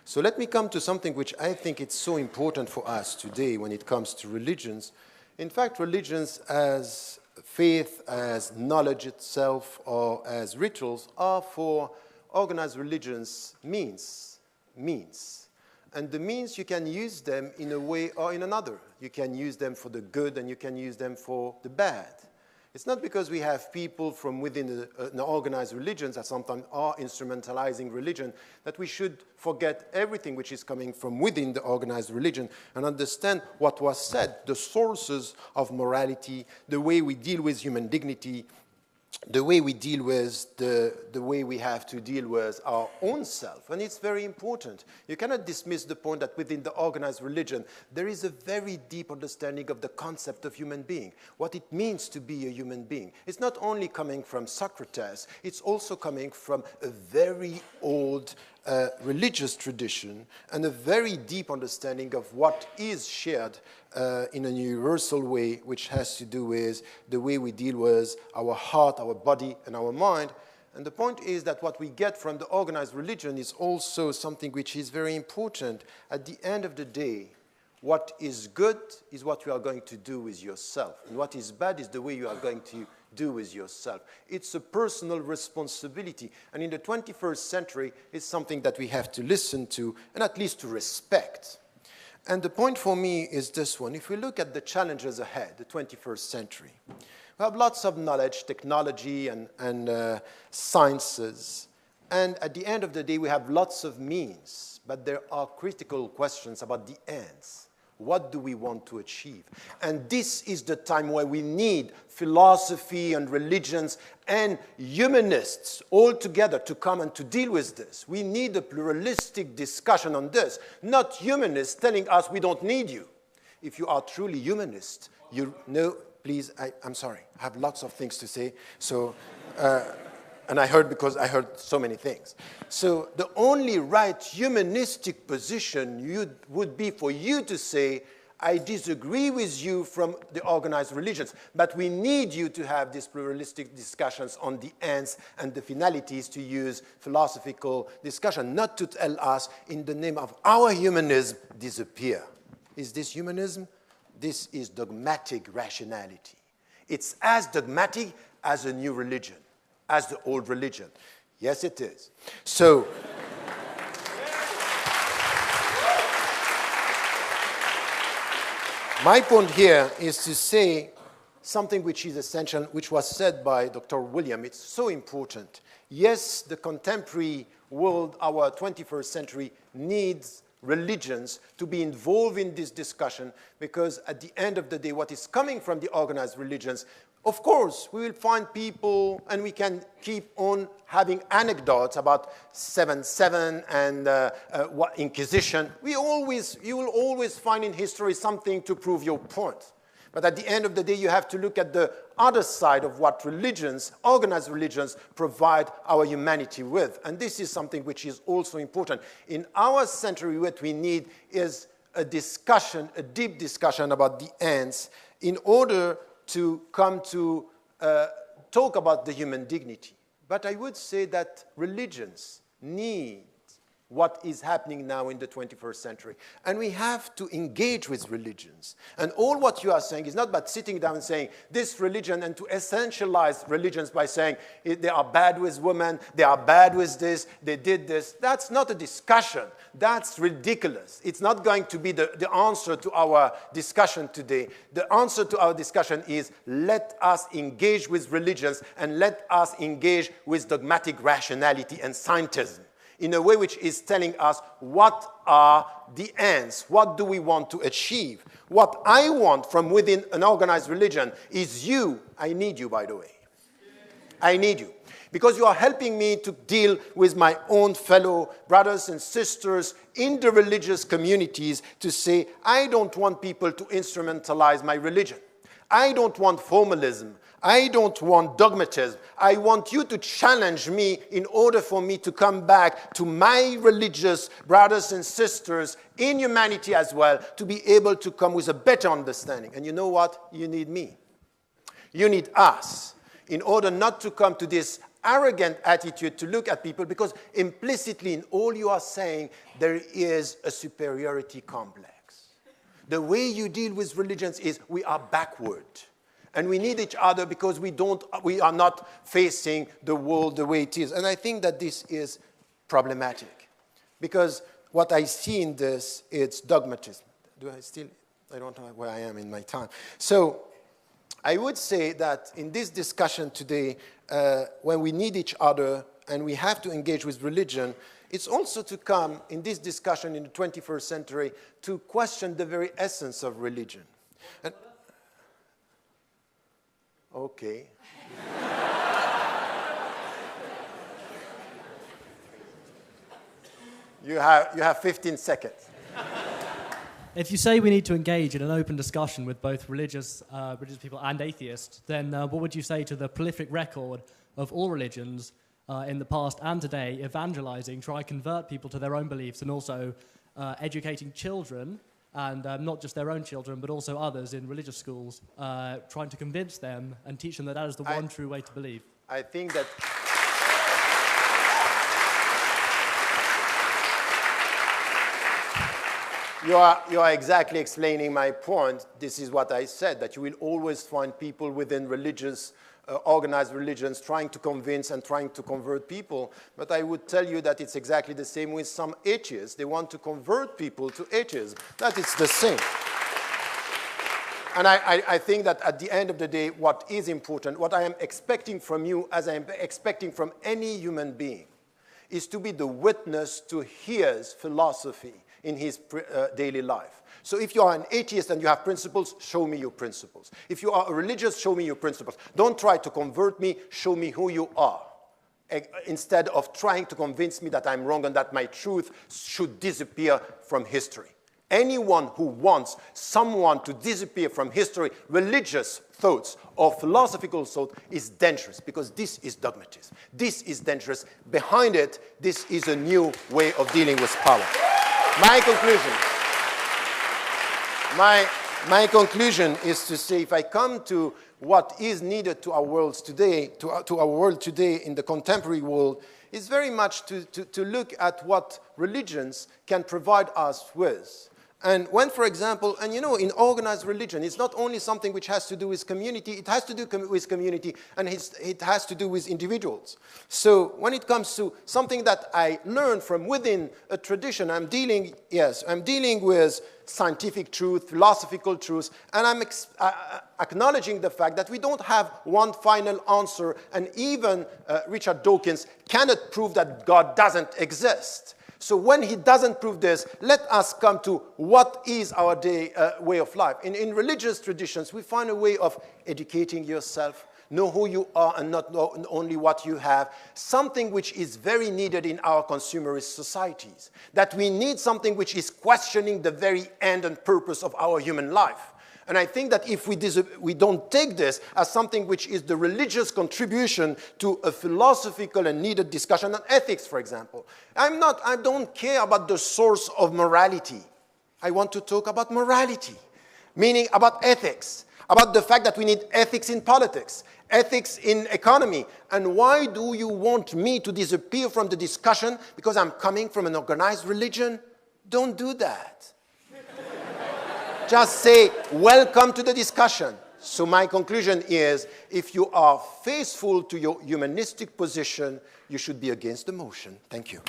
So let me come to something which I think it's so important for us today when it comes to religions. In fact, religions as faith, as knowledge itself, or as rituals are for organized religions means. And the means, you can use them in a way or in another. You can use them for the good and you can use them for the bad. It's not because we have people from within an organized religions that sometimes are instrumentalizing religion that we should forget everything which is coming from within the organized religion and understand what was said, the sources of morality, the way we deal with human dignity, the way we deal with the way we have to deal with our own self. And it's very important. You cannot dismiss the point that within the organized religion, there is a very deep understanding of the concept of human being, what it means to be a human being. It's not only coming from Socrates, it's also coming from a very old religious tradition and a very deep understanding of what is shared in a universal way, which has to do with the way we deal with our heart, our body, and our mind. And the point is that what we get from the organized religion is also something which is very important. At the end of the day, what is good is what you are going to do with yourself. And what is bad is the way you are going to do with yourself. It's a personal responsibility. And in the 21st century, it's something that we have to listen to and at least to respect. And the point for me is this one. If we look at the challenges ahead, the 21st century, we have lots of knowledge, technology, and sciences. And at the end of the day, we have lots of means. But there are critical questions about the ends. What do we want to achieve? And this is the time where we need philosophy and religions and humanists all together to come and to deal with this. We need a pluralistic discussion on this, not humanists telling us we don't need you. If you are truly humanist, you know, please, I'm sorry, I have lots of things to say, so... and I heard because I heard so many things. So the only right humanistic position would be for you to say, I disagree with you from the organized religions, but we need you to have these pluralistic discussions on the ends and the finalities, to use philosophical discussion, not to tell us, in the name of our humanism, disappear. Is this humanism? This is dogmatic rationality. It's as dogmatic as a new religion, as the old religion. Yes, it is. So, my point here is to say something which is essential, which was said by Dr. William. It's so important. Yes, the contemporary world, our 21st century, needs religions to be involved in this discussion, because at the end of the day, what is coming from the organized religions, of course, we will find people, and we can keep on having anecdotes about 7/7 and Inquisition. You will always find in history something to prove your point. But at the end of the day, you have to look at the other side of what religions, organized religions, provide our humanity with. And this is something which is also important. In our century, what we need is a discussion, a deep discussion about the ends, in order to come to talk about the human dignity. But I would say that religions need what is happening now in the 21st century. And we have to engage with religions. And all what you are saying is not about sitting down and saying this religion, and to essentialize religions by saying they are bad with women, they are bad with this, they did this. That's not a discussion. That's ridiculous. It's not going to be the answer to our discussion today. The answer to our discussion is, let us engage with religions and let us engage with dogmatic rationality and scientism, in a way which is telling us what are the ends, what do we want to achieve. What I want from within an organized religion is you. I need you, by the way. I need you. Because you are helping me to deal with my own fellow brothers and sisters in the religious communities, to say, I don't want people to instrumentalize my religion. I don't want formalism. I don't want dogmatism. I want you to challenge me in order for me to come back to my religious brothers and sisters in humanity as well, to be able to come with a better understanding. And you know what? You need me. You need us, in order not to come to this arrogant attitude to look at people, because implicitly in all you are saying, there is a superiority complex. The way you deal with religions is, we are backward. And we need each other because we are not facing the world the way it is. And I think that this is problematic. Because what I see in this, it's dogmatism. I don't know where I am in my time. So I would say that in this discussion today, when we need each other and we have to engage with religion, it's also to come in this discussion in the 21st century to question the very essence of religion. And, okay. You have 15 seconds. If you say we need to engage in an open discussion with both religious people and atheists, then what would you say to the prolific record of all religions in the past and today, evangelizing, try to convert people to their own beliefs, and also educating children, and not just their own children, but also others in religious schools, trying to convince them and teach them that that is the one true way to believe. I think that... You are exactly explaining my point. This is what I said, that you will always find people within religious, organized religions trying to convince and trying to convert people. But I would tell you that it's exactly the same with some atheists. They want to convert people to atheism. That is the same. And I think that at the end of the day, what is important, what I am expecting from you, as I am expecting from any human being, is to be the witness to his philosophy in his daily life. So if you are an atheist and you have principles, show me your principles. If you are a religious, show me your principles. Don't try to convert me, show me who you are, instead of trying to convince me that I'm wrong and that my truth should disappear from history. Anyone who wants someone to disappear from history, religious thoughts or philosophical thought, is dangerous, because this is dogmatism. This is dangerous. Behind it, this is a new way of dealing with power. My conclusion is to say, if I come to what is needed to our world today, to our world today in the contemporary world, is very much to look at what religions can provide us with. And when, for example, and you know, in organized religion, it's not only something which has to do with community, it has to do with community, and it has to do with individuals. So when it comes to something that I learned from within a tradition, I'm dealing with scientific truth, philosophical truth, and I'm acknowledging the fact that we don't have one final answer, and even Richard Dawkins cannot prove that God doesn't exist. So when he doesn't prove this, let us come to what is our way of life. In religious traditions, we find a way of educating yourself, know who you are and not only what you have, something which is very needed in our consumerist societies, that we need something which is questioning the very end and purpose of our human life. And I think that if we don't take this as something which is the religious contribution to a philosophical and needed discussion on ethics, for example. I don't care about the source of morality. I want to talk about morality, meaning about ethics, about the fact that we need ethics in politics, ethics in economy. And why do you want me to disappear from the discussion because I'm coming from an organized religion? Don't do that. Just say, welcome to the discussion. So my conclusion is, if you are faithful to your humanistic position, you should be against the motion. Thank you.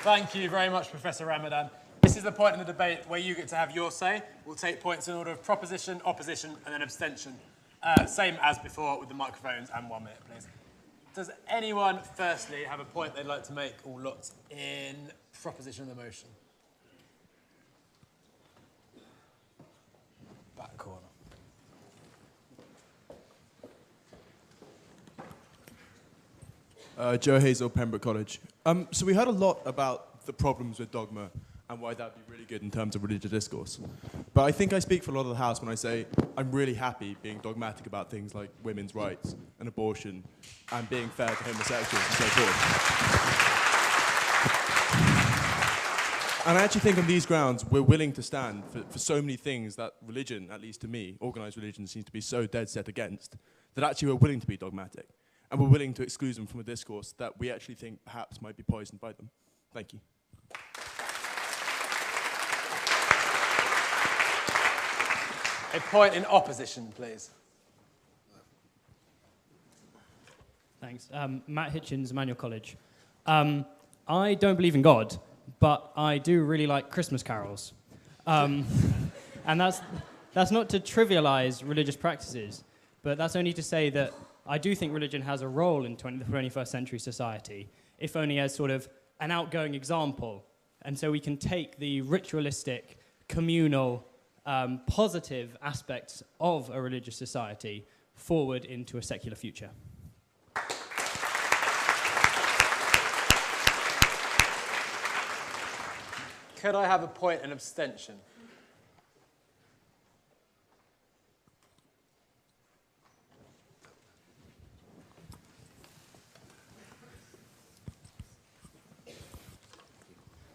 Thank you very much, Professor Ramadan. This is the point in the debate where you get to have your say. We'll take points in order of proposition, opposition, and then abstention. Same as before with the microphones, and 1 minute, please. Does anyone, firstly, have a point they'd like to make, or lots in proposition of the motion? Back corner. Joe Hazel, Pembroke College. So we heard a lot about the problems with dogma and why that would be really good in terms of religious discourse. But I think I speak for a lot of the House when I say I'm really happy being dogmatic about things like women's rights and abortion and being fair to homosexuals and so forth. And I actually think on these grounds we're willing to stand for so many things that religion, at least to me, organised religion seems to be so dead set against, that actually we're willing to be dogmatic. And we're willing to exclude them from a discourse that we actually think perhaps might be poisoned by them. Thank you. A point in opposition, please. Thanks. Matt Hitchens, Emmanuel College. I don't believe in God, but I do really like Christmas carols. And that's not to trivialize religious practices, but that's only to say that I do think religion has a role in the 21st century society, if only as sort of an outgoing example. And so we can take the ritualistic, communal positive aspects of a religious society forward into a secular future. Could I have a point in abstention?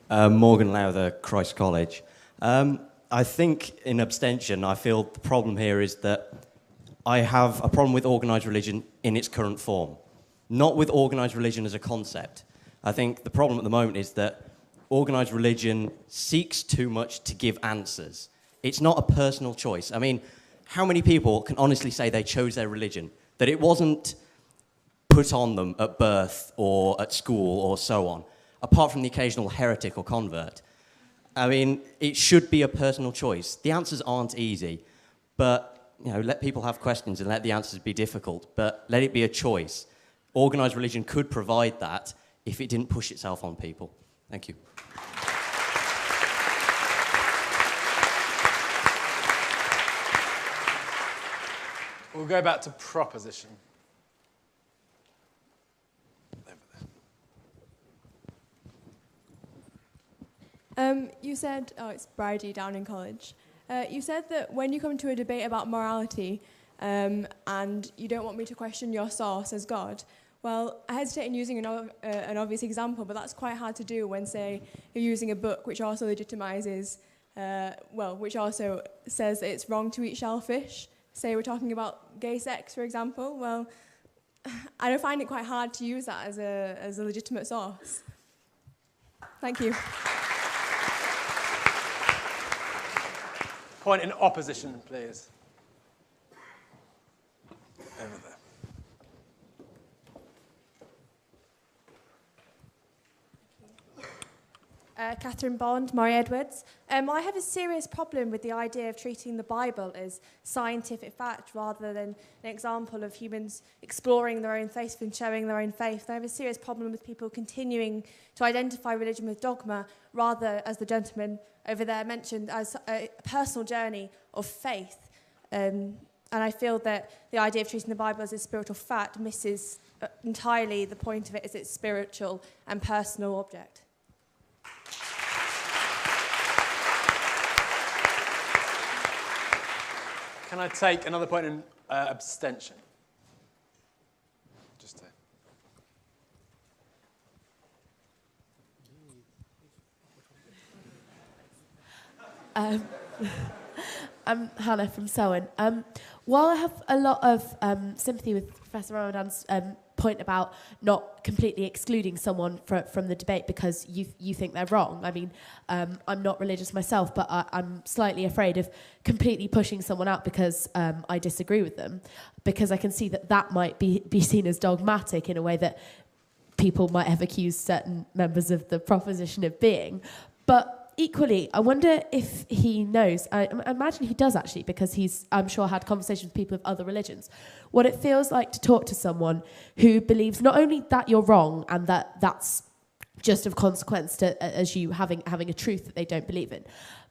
Morgan Lowther, Christ College. I think in abstention, I feel the problem here is that I have a problem with organised religion in its current form, not with organised religion as a concept. I think the problem at the moment is that organised religion seeks too much to give answers. It's not a personal choice. I mean, how many people can honestly say they chose their religion, that it wasn't put on them at birth or at school or so on, apart from the occasional heretic or convert? I mean, it should be a personal choice. The answers aren't easy, but let people have questions and let the answers be difficult, but let it be a choice. Organised religion could provide that if it didn't push itself on people. Thank you. We'll go back to proposition. You said, it's Bridie down in college. You said that when you come to a debate about morality and you don't want me to question your source as God, well, I hesitate in using an obvious example, but that's quite hard to do when, say, you're using a book which also legitimizes, which also says that it's wrong to eat shellfish. Say we're talking about gay sex, for example. Well, I don't find it quite hard to use that as a legitimate source. Thank you. Point in opposition, please. Over there. Catherine Bond, Murray Edwards. I have a serious problem with the idea of treating the Bible as scientific fact rather than an example of humans exploring their own faith and showing their own faith. I have a serious problem with people continuing to identify religion with dogma rather, as the gentleman over there mentioned, as a personal journey of faith. And I feel that the idea of treating the Bible as a spiritual fact misses entirely the point of it as its spiritual and personal object. Can I take another point in abstention? Just to... I'm Hannah from Selwyn. While I have a lot of sympathy with Professor Ramadan's point about not completely excluding someone from the debate because you think they're wrong. I mean, I'm not religious myself, but I'm slightly afraid of completely pushing someone out because I disagree with them, because I can see that might be seen as dogmatic in a way that people might have accused certain members of the proposition of being. But equally, I wonder if he knows, I imagine he does actually, because he's, I'm sure, had conversations with people of other religions, what it feels like to talk to someone who believes not only that you're wrong and that that's just of consequence to, as you having a truth that they don't believe in,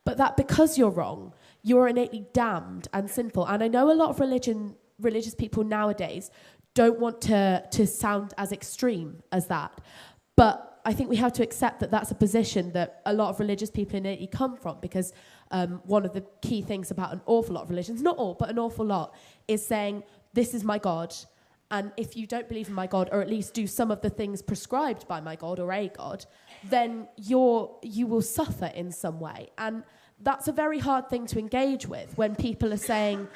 but that because you're wrong, you're innately damned and sinful. And I know a lot of religious people nowadays don't want to sound as extreme as that, but I think we have to accept that that's a position that a lot of religious people innately come from, because one of the key things about an awful lot of religions, not all, but an awful lot, is saying, this is my God, and if you don't believe in my God, or at least do some of the things prescribed by my God or a God, then you will suffer in some way. And that's a very hard thing to engage with when people are saying,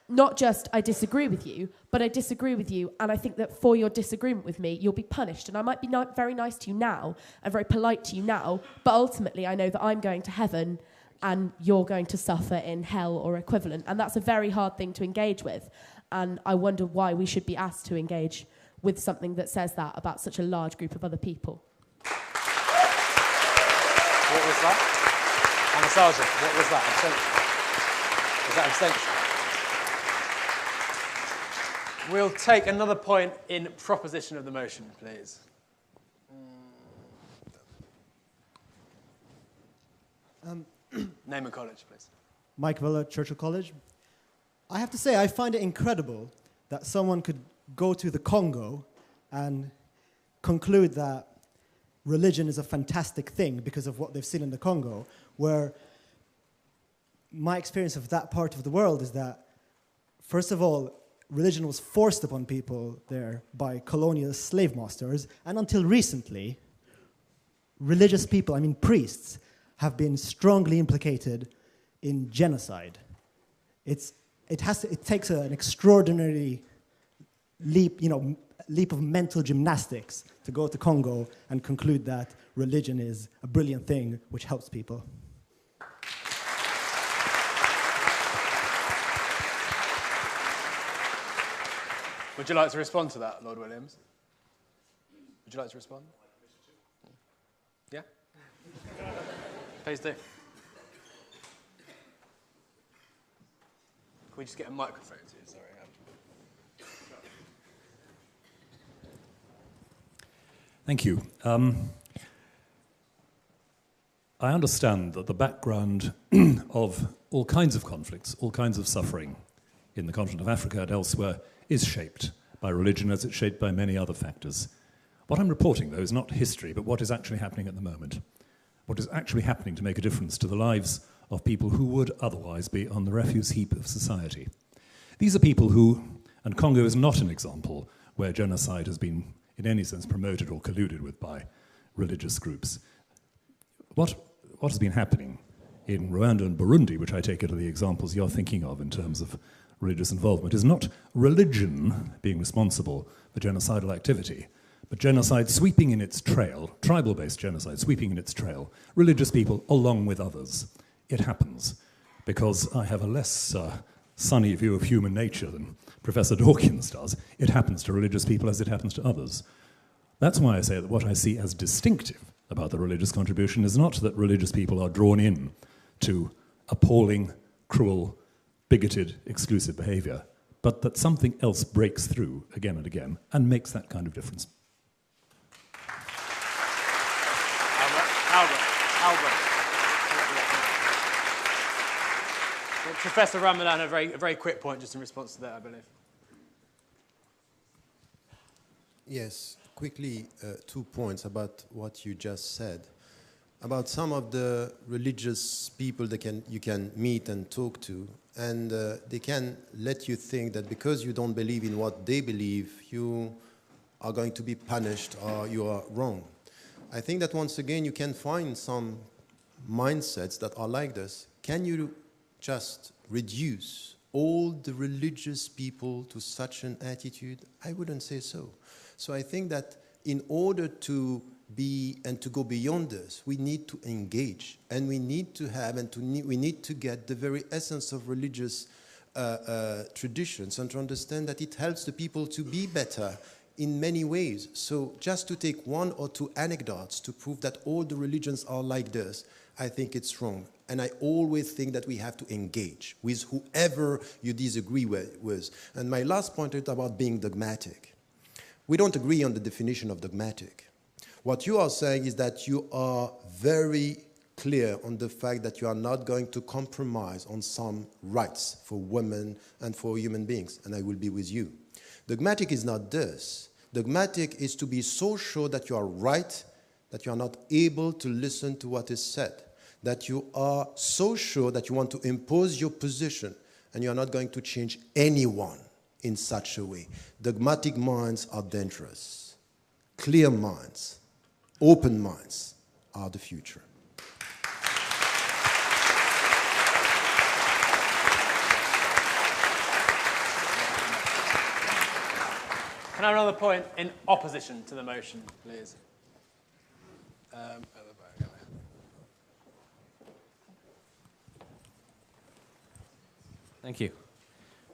not just, I disagree with you, but I disagree with you, and I think that for your disagreement with me, you'll be punished. And I might be very nice to you now, and very polite to you now, but ultimately I know that I'm going to heaven, and you're going to suffer in hell or equivalent. And that's a very hard thing to engage with. And I wonder why we should be asked to engage with something that says that about such a large group of other people. What was that? Anna Sargent, what was that? Was that abstention? We'll take another point in proposition of the motion, please. Name and college, please. Mike Villa, Churchill College. I have to say, I find it incredible that someone could go to the Congo and conclude that religion is a fantastic thing because of what they've seen in the Congo, where my experience of that part of the world is that, first of all, religion was forced upon people there by colonial slave masters, and until recently, religious people, I mean priests, have been strongly implicated in genocide. It takes an extraordinary leap of mental gymnastics to go to Congo and conclude that religion is a brilliant thing which helps people. Would you like to respond to that, Lord Williams? Would you like to respond? Yeah? Please do. Can we just get a microphone to you? Sorry. Thank you. I understand that the background of all kinds of conflicts, all kinds of suffering in the continent of Africa and elsewhere is shaped by religion as it's shaped by many other factors. What I'm reporting, though, is not history, but what is actually happening at the moment. What is actually happening to make a difference to the lives of people who would otherwise be on the refuse heap of society. These are people who, and Congo is not an example where genocide has been in any sense promoted or colluded with by religious groups. What has been happening in Rwanda and Burundi, which I take it are the examples you're thinking of in terms of religious involvement, is not religion being responsible for genocidal activity, but genocide sweeping in its trail, tribal-based genocide sweeping in its trail, religious people along with others. It happens because I have a less sunny view of human nature than Professor Dawkins does. It happens to religious people as it happens to others. That's why I say that what I see as distinctive about the religious contribution is not that religious people are drawn in to appalling, cruel, bigoted, exclusive behavior, but that something else breaks through again and again and makes that kind of difference. Albert. Professor Ramadan, a very quick point just in response to that, I believe. Yes, quickly, 2 points about what you just said. About some of the religious people that you can meet and talk to, and they can let you think that because you don't believe in what they believe, you are going to be punished or you are wrong. I think that once again you can find some mindsets that are like this. Can you just reduce all the religious people to such an attitude? I wouldn't say so. So I think that in order to be and to go beyond this, we need to engage, and we need to have we need to get the very essence of religious traditions and to understand that it helps the people to be better in many ways. So just to take 1 or 2 anecdotes to prove that all the religions are like this, I think it's wrong. And I always think that we have to engage with whoever you disagree with. And my last point is about being dogmatic. We don't agree on the definition of dogmatic. What you are saying is that you are very clear on the fact that you are not going to compromise on some rights for women and for human beings, and I will be with you. Dogmatic is not this. Dogmatic is to be so sure that you are right, that you are not able to listen to what is said, that you are so sure that you want to impose your position, and you are not going to change anyone in such a way. Dogmatic minds are dangerous. Clear minds, open minds are the future. Can I have another point in opposition to the motion, please? Thank you.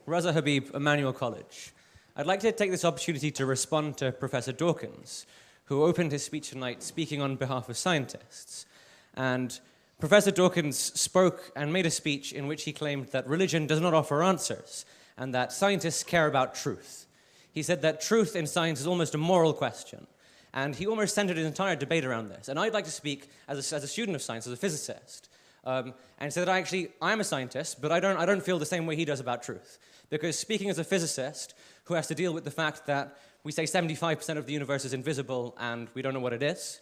Raza Habib, Emmanuel College. I'd like to take this opportunity to respond to Professor Dawkins, who opened his speech tonight speaking on behalf of scientists. And Professor Dawkins spoke and made a speech in which he claimed that religion does not offer answers and that scientists care about truth. He said that truth in science is almost a moral question. And he almost centered his entire debate around this. And I'd like to speak, as a student of science, as a physicist, And so that I'm a scientist, but I don't feel the same way he does about truth. Because speaking as a physicist who has to deal with the fact that we say 75% of the universe is invisible and we don't know what it is,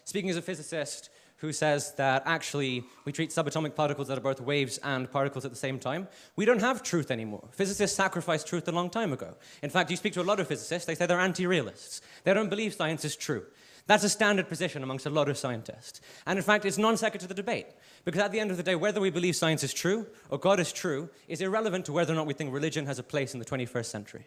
speaking as a physicist who says that actually we treat subatomic particles that are both waves and particles at the same time, we don't have truth anymore. Physicists sacrificed truth a long time ago. In fact, you speak to a lot of physicists, they say they're anti-realists. They don't believe science is true. That's a standard position amongst a lot of scientists. And in fact, it's non-sequitur to the debate. Because at the end of the day, whether we believe science is true or God is true is irrelevant to whether or not we think religion has a place in the 21st century.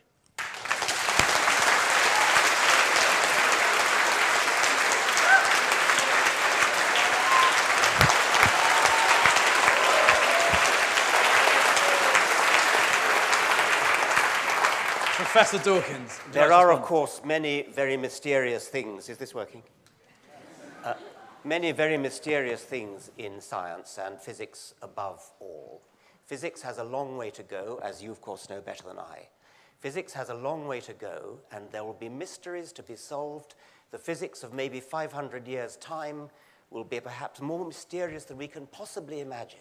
Professor Dawkins. There are, of course, many very mysterious things. Is this working? Many very mysterious things in science, and physics above all. Physics has a long way to go, as you, of course, know better than I. Physics has a long way to go, and there will be mysteries to be solved. The physics of maybe 500 years' time will be perhaps more mysterious than we can possibly imagine.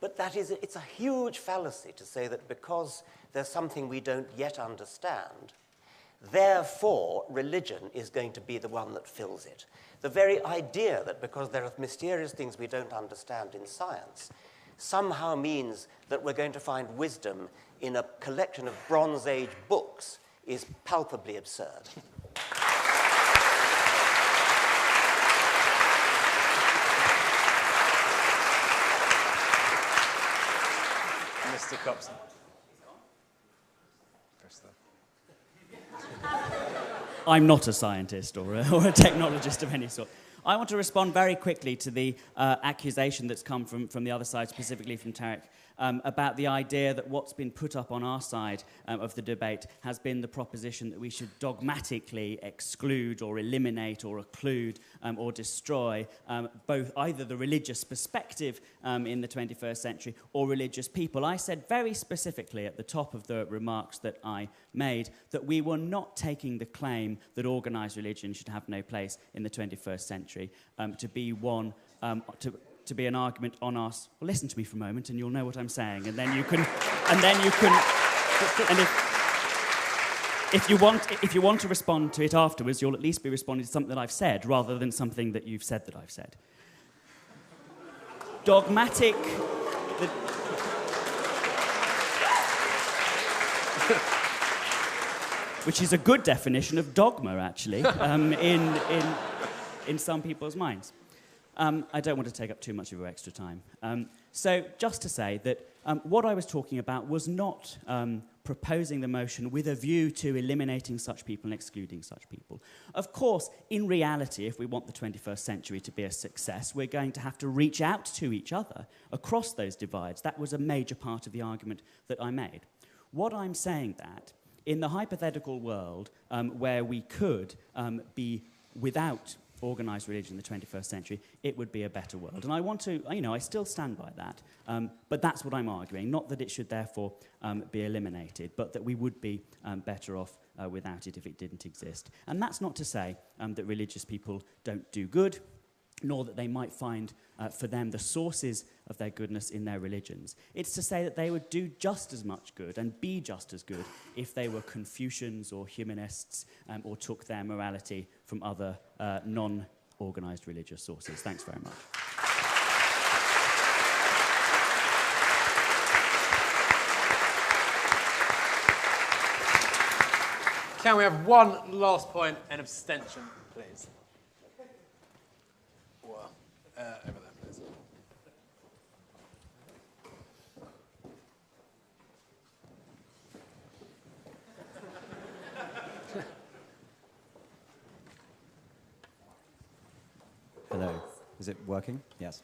But it's a huge fallacy to say that because there's something we don't yet understand, therefore religion is going to be the one that fills it. The very idea that because there are mysterious things we don't understand in science somehow means that we're going to find wisdom in a collection of Bronze Age books is palpably absurd. Mr. Copson. I'm not a scientist or a technologist of any sort. I want to respond very quickly to the accusation that's come from the other side, specifically from Tarek, about the idea that what's been put up on our side of the debate has been the proposition that we should dogmatically exclude or eliminate or occlude or destroy both either the religious perspective in the 21st century or religious people. I said very specifically at the top of the remarks that I made that we were not taking the claim that organised religion should have no place in the 21st century to be one to be an argument on us. Well, listen to me for a moment, and you'll know what I'm saying, and then you can, and if you want to respond to it afterwards, you'll at least be responding to something that I've said, rather than something that you've said that I've said. Dogmatic. Which is a good definition of dogma, actually, in some people's minds. I don't want to take up too much of your extra time. So just to say that what I was talking about was not proposing the motion with a view to eliminating such people and excluding such people. Of course, in reality, if we want the 21st century to be a success, we're going to have to reach out to each other across those divides. That was a major part of the argument that I made. What I'm saying that, in the hypothetical world where we could be without organised religion in the 21st century, it would be a better world. And I want to, I still stand by that, but that's what I'm arguing. Not that it should therefore be eliminated, but that we would be better off without it if it didn't exist. And that's not to say that religious people don't do good, nor that they might find for them the sources of their goodness in their religions. It's to say that they would do just as much good and be just as good if they were Confucians or humanists or took their morality from other non-organised religious sources. Thanks very much. Can we have one last point and abstention, please? Over there, please. Hello. Is it working? Yes.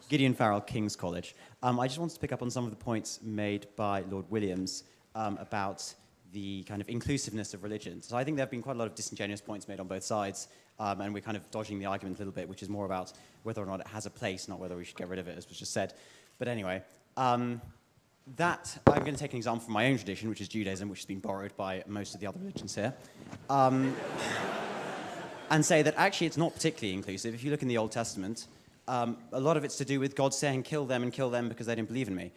Gideon Farrell, King's College. I just wanted to pick up on some of the points made by Lord Williams about the kind of inclusiveness of religion. So I think there have been quite a lot of disingenuous points made on both sides, and we're kind of dodging the argument a little bit, which is more about whether or not it has a place, not whether we should get rid of it, as was just said. But anyway, I'm going to take an example from my own tradition, which is Judaism, which has been borrowed by most of the other religions here, and say that actually it's not particularly inclusive. If you look in the Old Testament, A lot of it's to do with God saying, kill them because they didn't believe in me,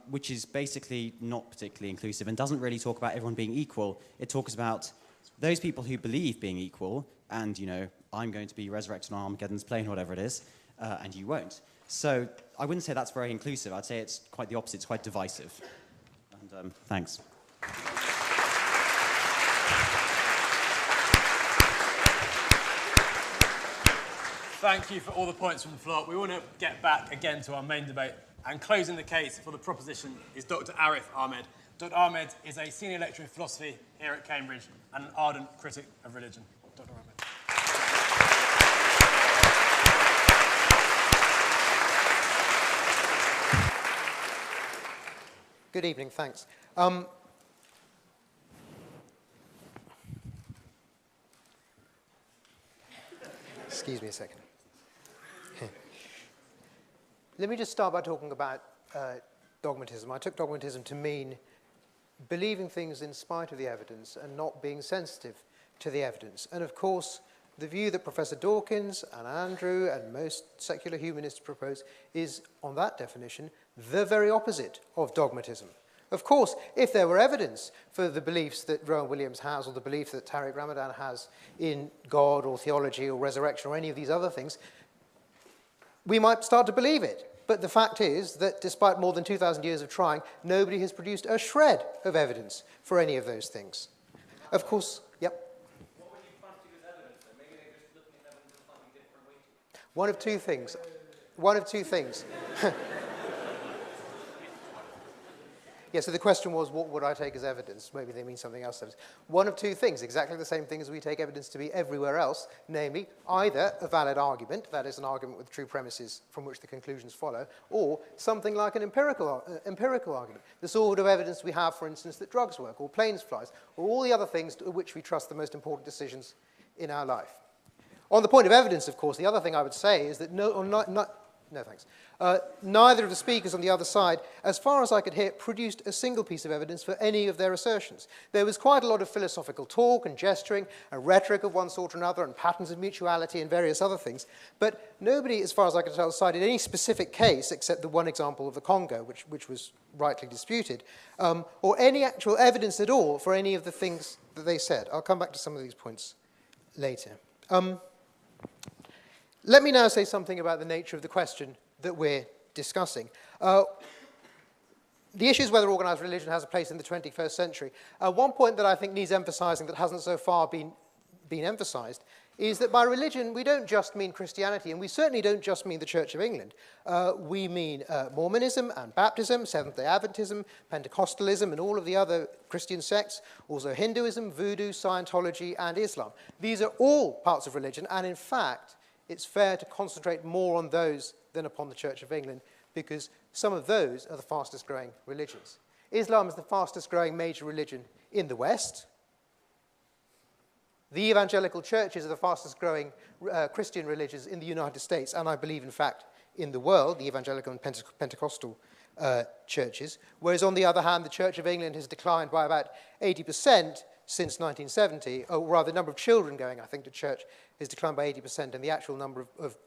which is basically not particularly inclusive and doesn't really talk about everyone being equal. It talks about those people who believe being equal and, you know, I'm going to be resurrected on Armageddon's plane, whatever it is, and you won't. So I wouldn't say that's very inclusive. I'd say it's quite the opposite. It's quite divisive. And thanks. Thank you for all the points from the floor. We want to get back again to our main debate. And closing the case for the proposition is Dr. Arif Ahmed. Dr. Ahmed is a senior lecturer in philosophy here at Cambridge and an ardent critic of religion. Dr. Ahmed. Good evening, thanks. Excuse me a second. Let me just start by talking about dogmatism. I took dogmatism to mean believing things in spite of the evidence and not being sensitive to the evidence. And of course, the view that Professor Dawkins and Andrew and most secular humanists propose is, on that definition, the very opposite of dogmatism. Of course, if there were evidence for the beliefs that Rowan Williams has or the belief that Tariq Ramadan has in God or theology or resurrection or any of these other things, we might start to believe it. But the fact is that despite more than 2,000 years of trying, nobody has produced a shred of evidence for any of those things. Of course, yep. What would you fancy as evidence then? Maybe they're just looking at evidence in slightly different ways. One of two things. One of two things. Yeah, so the question was, what would I take as evidence? Maybe they mean something else. One of two things, exactly the same thing as we take evidence to be everywhere else, namely either a valid argument, that is an argument with true premises from which the conclusions follow, or something like an empirical argument, the sort of evidence we have, for instance, that drugs work, or planes flies, or all the other things to which we trust the most important decisions in our life. On the point of evidence, of course, the other thing I would say is that neither of the speakers on the other side, as far as I could hear, produced a single piece of evidence for any of their assertions. There was quite a lot of philosophical talk and gesturing, and rhetoric of one sort or another, and patterns of mutuality and various other things. But nobody, as far as I could tell, cited any specific case, except the one example of the Congo, which was rightly disputed, or any actual evidence at all for any of the things that they said. I'll come back to some of these points later. Let me now say something about the nature of the question that we're discussing. The issue is whether organized religion has a place in the 21st century. One point that I think needs emphasizing that hasn't so far been emphasized is that by religion we don't just mean Christianity, and we certainly don't just mean the Church of England. We mean Mormonism and Baptism, Seventh-day Adventism, Pentecostalism, and all of the other Christian sects, also Hinduism, Voodoo, Scientology, and Islam. These are all parts of religion, and in fact, it's fair to concentrate more on those than upon the Church of England, because some of those are the fastest growing religions. Islam is the fastest growing major religion in the West. The evangelical churches are the fastest growing Christian religions in the United States, and I believe, in fact, in the world, the evangelical and Pentecostal churches. Whereas, on the other hand, the Church of England has declined by about 80% since 1970, or rather, the number of children going, I think, to church has declined by 80%, and the actual number of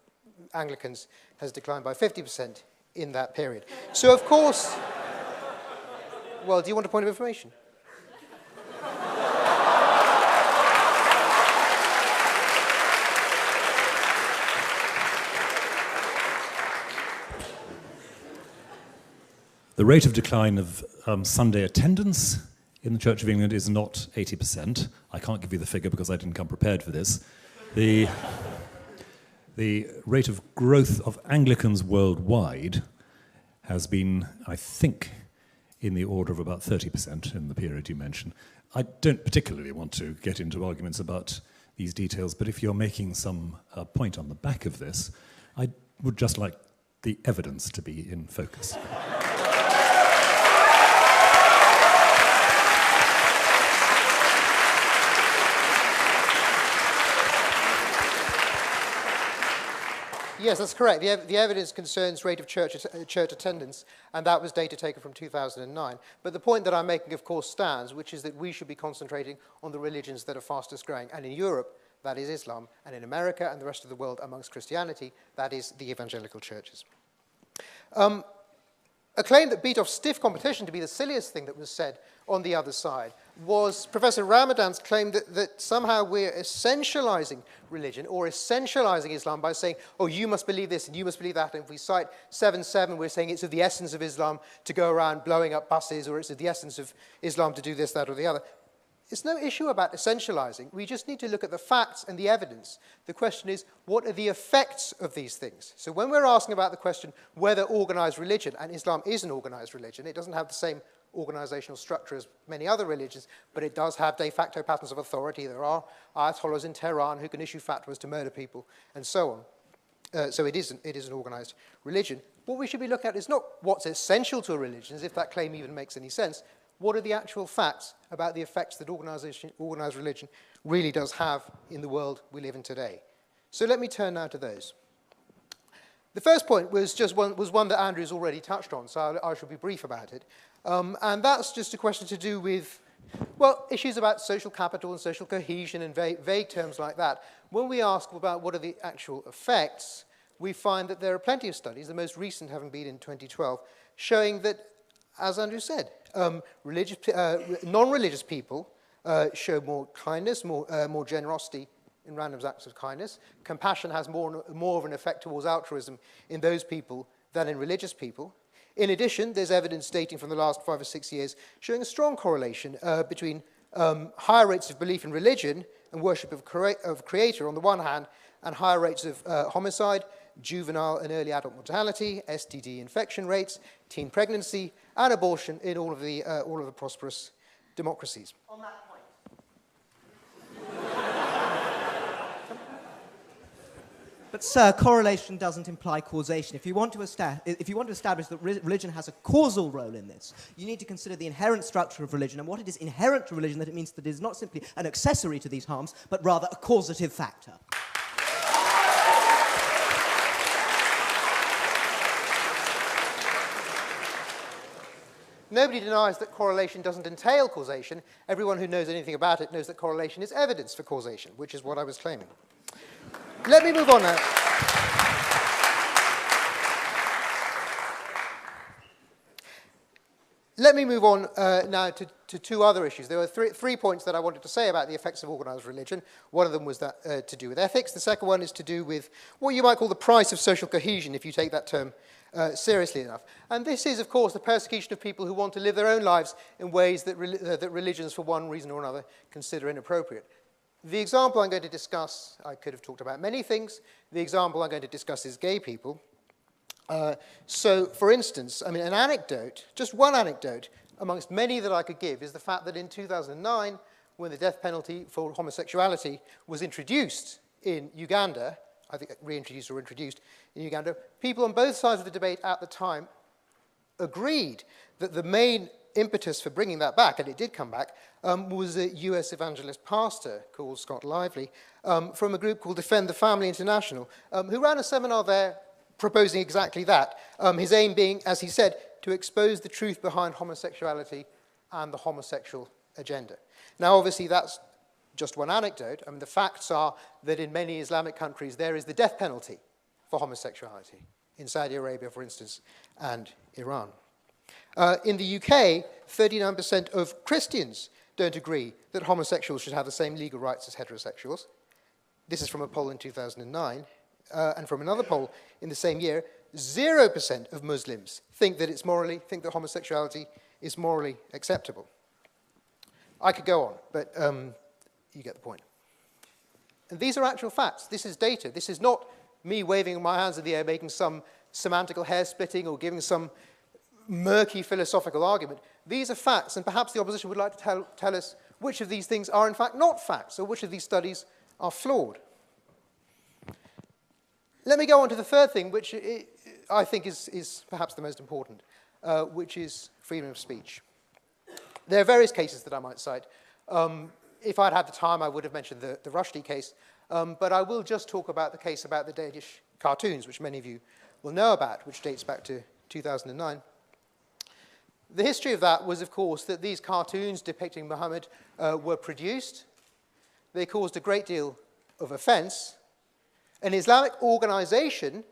Anglicans has declined by 50% in that period. So, of course, well, do you want a point of information? The rate of decline of Sunday attendance in the Church of England is not 80%. I can't give you the figure because I didn't come prepared for this. The rate of growth of Anglicans worldwide has been, I think, in the order of about 30% in the period you mentioned. I don't particularly want to get into arguments about these details, but if you're making some point on the back of this, I would just like the evidence to be in focus. Yes, that's correct. The evidence concerns rate of church attendance, and that was data taken from 2009. But the point that I'm making, of course, stands, which is that we should be concentrating on the religions that are fastest growing. And in Europe, that is Islam, and in America and the rest of the world amongst Christianity, that is the evangelical churches. A claim that beat off stiff competition to be the silliest thing that was said on the other side was Professor Ramadan's claim that somehow we're essentializing religion or essentializing Islam by saying, oh, you must believe this and you must believe that. And if we cite 7:7, we're saying it's of the essence of Islam to go around blowing up buses, or it's of the essence of Islam to do this, that, or the other. It's no issue about essentializing. We just need to look at the facts and the evidence. The question is, what are the effects of these things? So when we're asking about the question whether organized religion, and Islam is an organized religion, it doesn't have the same organizational structure as many other religions, but it does have de facto patterns of authority. There are ayatollahs in Tehran who can issue fatwas to murder people, and so on. So it is an organized religion. What we should be looking at is not what's essential to a religion, as if that claim even makes any sense. What are the actual facts about the effects that organized religion really does have in the world we live in today? So let me turn now to those. The first point was one that Andrew's already touched on, so I shall be brief about it. And that's just a question to do with, well, issues about social capital and social cohesion and vague terms like that. When we ask about what are the actual effects, we find that there are plenty of studies, the most recent having been in 2012, showing that, as Andrew said, non-religious people show more kindness, more generosity in random acts of kindness. Compassion has more of an effect towards altruism in those people than in religious people. In addition, there's evidence dating from the last 5 or 6 years showing a strong correlation between higher rates of belief in religion and worship of Creator on the one hand, and higher rates of homicide, juvenile and early adult mortality, STD infection rates, teen pregnancy, and abortion in all of the prosperous democracies. On that point. But, sir, correlation doesn't imply causation. If you want to establish that religion has a causal role in this, you need to consider the inherent structure of religion and what it is inherent to religion, that it means that it is not simply an accessory to these harms, but rather a causative factor. Nobody denies that correlation doesn't entail causation. Everyone who knows anything about it knows that correlation is evidence for causation, which is what I was claiming. Let me move on now. Let me move on now to two other issues. There were three points that I wanted to say about the effects of organized religion. One of them was that to do with ethics. The second one is to do with what you might call the price of social cohesion, if you take that term seriously enough. And this is, of course, the persecution of people who want to live their own lives in ways that religions, for one reason or another, consider inappropriate. The example I'm going to discuss, I could have talked about many things. The example I'm going to discuss is gay people. So, for instance, I mean, an anecdote, just one anecdote, amongst many that I could give, is the fact that in 2009, when the death penalty for homosexuality was introduced in Uganda, I think reintroduced or introduced in Uganda, people on both sides of the debate at the time agreed that the main impetus for bringing that back, and it did come back, was a US evangelist pastor called Scott Lively from a group called Defend the Family International, who ran a seminar there proposing exactly that. His aim being, as he said, to expose the truth behind homosexuality and the homosexual agenda. Now, obviously, that's just one anecdote. I mean, the facts are that in many Islamic countries, there is the death penalty for homosexuality. In Saudi Arabia, for instance, and Iran. In the UK, 39% of Christians don't agree that homosexuals should have the same legal rights as heterosexuals. This is from a poll in 2009. And from another poll in the same year, 0% of Muslims think that homosexuality is morally acceptable. I could go on, but you get the point. And these are actual facts. This is data. This is not me waving my hands in the air, making some semantical hair-splitting or giving some murky philosophical argument. These are facts, and perhaps the opposition would like to tell us which of these things are in fact not facts, or which of these studies are flawed. Let me go on to the third thing, which I think is perhaps the most important, which is freedom of speech. There are various cases that I might cite. If I'd had the time, I would have mentioned the Rushdie case, but I will just talk about the case about the Danish Cartoons, which many of you will know about, which dates back to 2009. The history of that was, of course, that these cartoons depicting Muhammad were produced. They caused a great deal of offence, an Islamic organization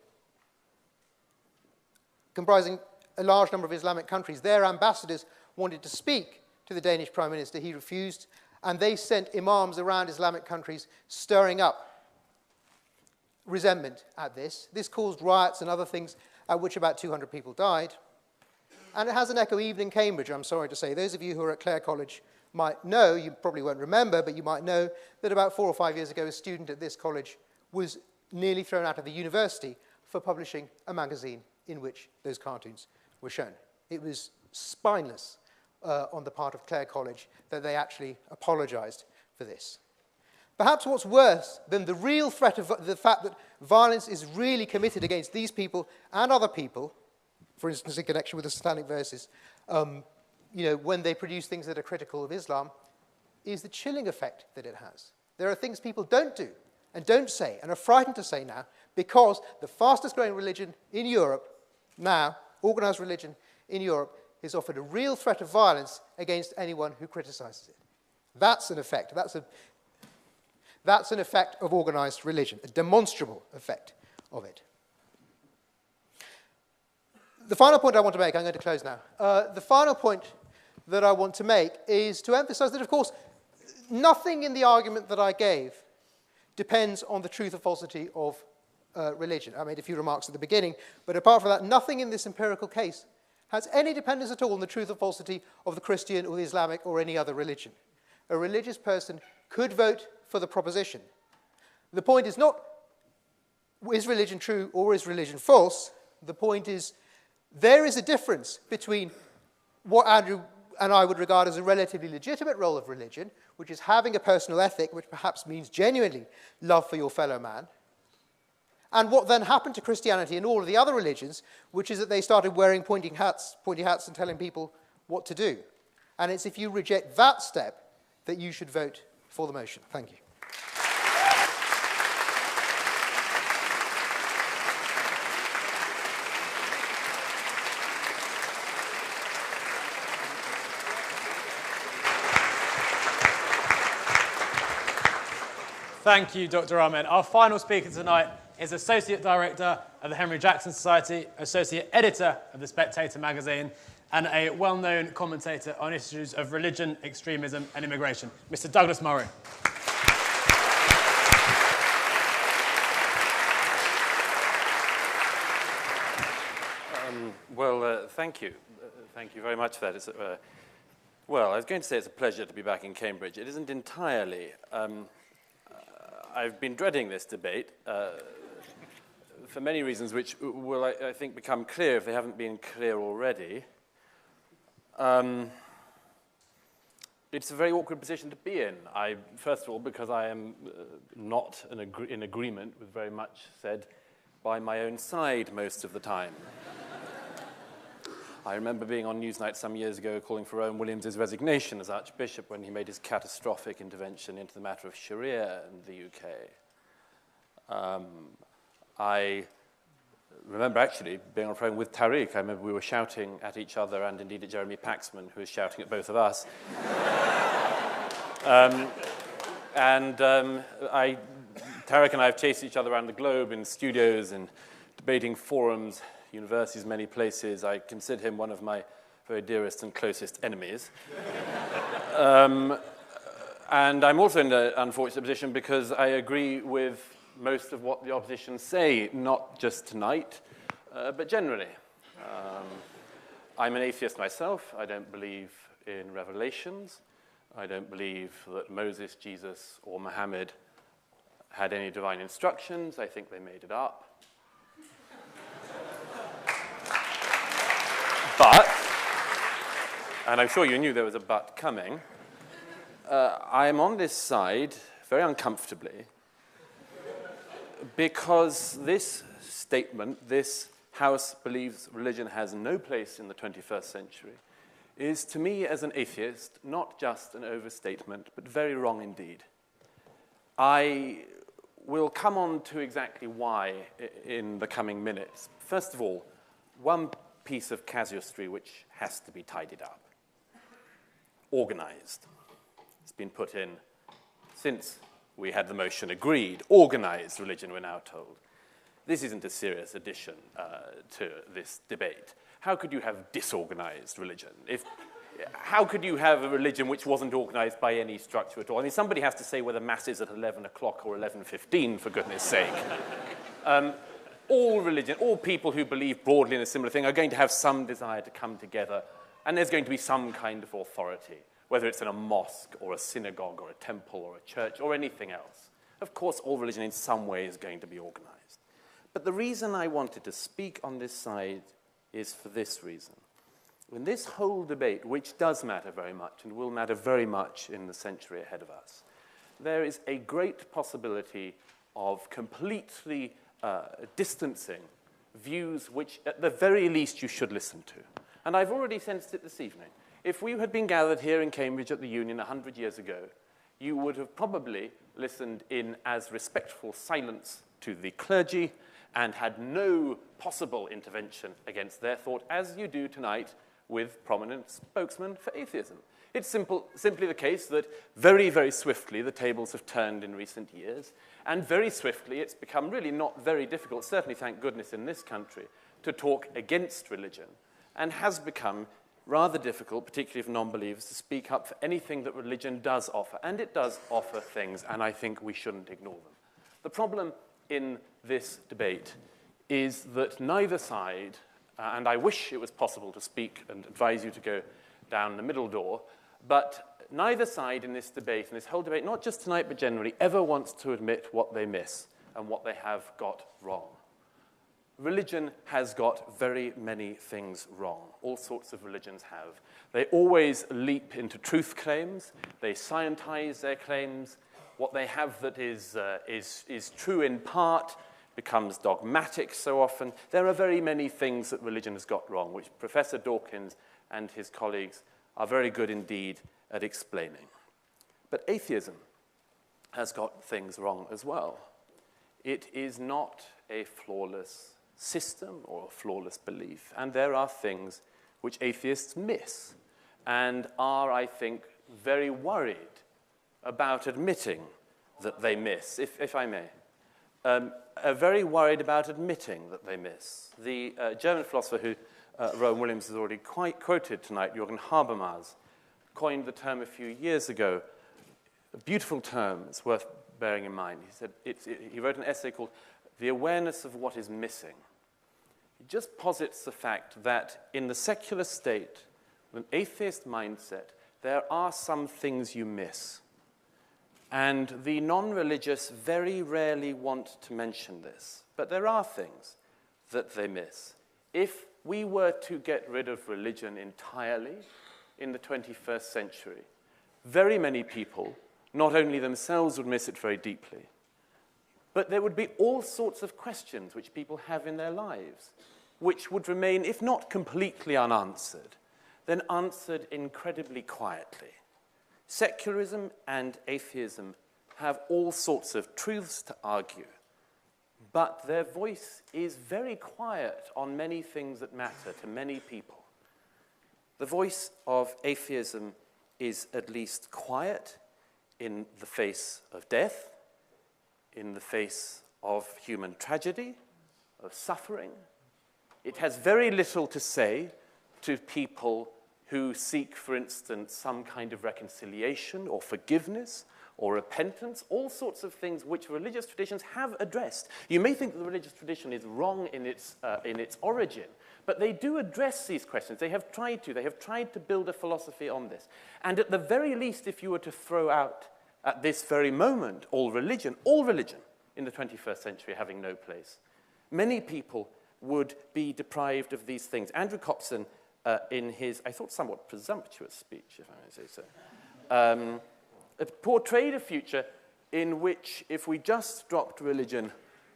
comprising a large number of Islamic countries, their ambassadors wanted to speak to the Danish Prime Minister. He refused, and they sent imams around Islamic countries stirring up resentment at this. This caused riots and other things, at which about 200 people died. And it has an echo even in Cambridge, I'm sorry to say. Those of you who are at Clare College might know, you probably won't remember, but you might know that about 4 or 5 years ago, a student at this college was nearly thrown out of the university for publishing a magazine in which those cartoons were shown. It was spineless on the part of Clare College that they actually apologized for this. Perhaps what's worse than the real threat of the fact that violence is really committed against these people and other people, for instance, in connection with the Satanic verses, when they produce things that are critical of Islam, is the chilling effect that it has. There are things people don't do and don't say and are frightened to say now because the fastest growing religion in Europe now, organized religion in Europe, is offered a real threat of violence against anyone who criticizes it. That's an effect. That's an effect of organized religion, a demonstrable effect of it. The final point I want to make, I'm going to close now. The final point that I want to make is to emphasize that, of course, nothing in the argument that I gave depends on the truth or falsity of religion. I made a few remarks at the beginning, but apart from that, nothing in this empirical case has any dependence at all on the truth or falsity of the Christian or the Islamic or any other religion. A religious person could vote for the proposition. The point is not, is religion true or is religion false? The point is, there is a difference between what Andrew and I would regard as a relatively legitimate role of religion, which is having a personal ethic, which perhaps means genuinely love for your fellow man, and what then happened to Christianity and all of the other religions, which is that they started wearing pointy hats and telling people what to do. And it's if you reject that step that you should vote for the motion. Thank you. Thank you, Dr. Ahmed. Our final speaker tonight is Associate Director of the Henry Jackson Society, Associate Editor of The Spectator magazine, and a well-known commentator on issues of religion, extremism, and immigration, Mr. Douglas Murray. Thank you. Thank you very much for that. Well, I was going to say it's a pleasure to be back in Cambridge. It isn't entirely. I've been dreading this debate for many reasons, which will, I think, become clear if they haven't been clear already. It's a very awkward position to be in. First of all, because I am not in agreement with very much said by my own side most of the time. I remember being on Newsnight some years ago calling for Owen Williams' resignation as Archbishop when he made his catastrophic intervention into the matter of Sharia in the UK. I remember actually being on a program with Tariq. I remember we were shouting at each other and indeed at Jeremy Paxman, who was shouting at both of us. Tariq and I have chased each other around the globe in studios and debating forums, universities, many places. I consider him one of my very dearest and closest enemies. And I'm also in the unfortunate position because I agree with most of what the opposition say, not just tonight, but generally. I'm an atheist myself. I don't believe in revelations. I don't believe that Moses, Jesus, or Muhammad had any divine instructions. I think they made it up. But, and I'm sure you knew there was a but coming, I'm on this side very uncomfortably because this statement, this House believes religion has no place in the 21st century, is to me as an atheist not just an overstatement, but very wrong indeed. I will come on to exactly why in the coming minutes. First of all, one piece of casuistry which has to be tidied up. Organized. It's been put in since We had the motion agreed. Organized religion, we're now told. This isn't a serious addition to this debate. How could you have disorganized religion? How could you have a religion which wasn't organized by any structure at all? I mean, somebody has to say whether Mass is at 11 o'clock or 11:15, for goodness sake. All religion, all people who believe broadly in a similar thing are going to have some desire to come together, and there's going to be some kind of authority, whether it's in a mosque or a synagogue or a temple or a church or anything else. Of course, all religion in some way is going to be organized. But the reason I wanted to speak on this side is for this reason. In this whole debate, which does matter very much and will matter very much in the century ahead of us, there is a great possibility of completely distancing views which, at the very least, you should listen to. And I've already sensed it this evening. If we had been gathered here in Cambridge at the Union 100 years ago, you would have probably listened in as respectful silence to the clergy and had no possible intervention against their thought, as you do tonight with prominent spokesmen for atheism. It's simply the case that very, very swiftly the tables have turned in recent years, and very swiftly it's become really not very difficult, certainly thank goodness in this country, to talk against religion, and has become rather difficult, particularly for non-believers, to speak up for anything that religion does offer. And it does offer things, and I think we shouldn't ignore them. The problem in this debate is that neither side, and I wish it was possible to speak and advise you to go down the middle door, but neither side in this debate, in this whole debate, not just tonight but generally, ever wants to admit what they miss and what they have got wrong. Religion has got very many things wrong. All sorts of religions have. They always leap into truth claims. They scientize their claims. What they have that is true in part becomes dogmatic so often. There are very many things that religion has got wrong, which Professor Dawkins and his colleagues are very good indeed at explaining. But atheism has got things wrong as well. It is not a flawless system or a flawless belief, and there are things which atheists miss and are, I think, very worried about admitting that they miss, if I may. Are very worried about admitting that they miss. The German philosopher who Rowan Williams has already quite quoted tonight, Jürgen Habermas, coined the term a few years ago. A beautiful term, it's worth bearing in mind. He said he wrote an essay called The Awareness of What is Missing. He just posits the fact that in the secular state, with an atheist mindset, there are some things you miss. And the non-religious very rarely want to mention this. But there are things that they miss. If we were to get rid of religion entirely in the 21st century, very many people, not only themselves would miss it very deeply, but there would be all sorts of questions which people have in their lives, which would remain, if not completely unanswered, then answered incredibly quietly. Secularism and atheism have all sorts of truths to argue, but their voice is very quiet on many things that matter to many people. The voice of atheism is at least quiet in the face of death, in the face of human tragedy, of suffering. It has very little to say to people who seek, for instance, some kind of reconciliation or forgiveness or repentance, all sorts of things which religious traditions have addressed. You may think that the religious tradition is wrong in its origin, but they do address these questions. They have tried to. They have tried to build a philosophy on this. And at the very least, if you were to throw out at this very moment all religion in the 21st century having no place, many people would be deprived of these things. Andrew Copson, in his, I thought, somewhat presumptuous speech, if I may say so, portrayed a future in which, if we just dropped religion,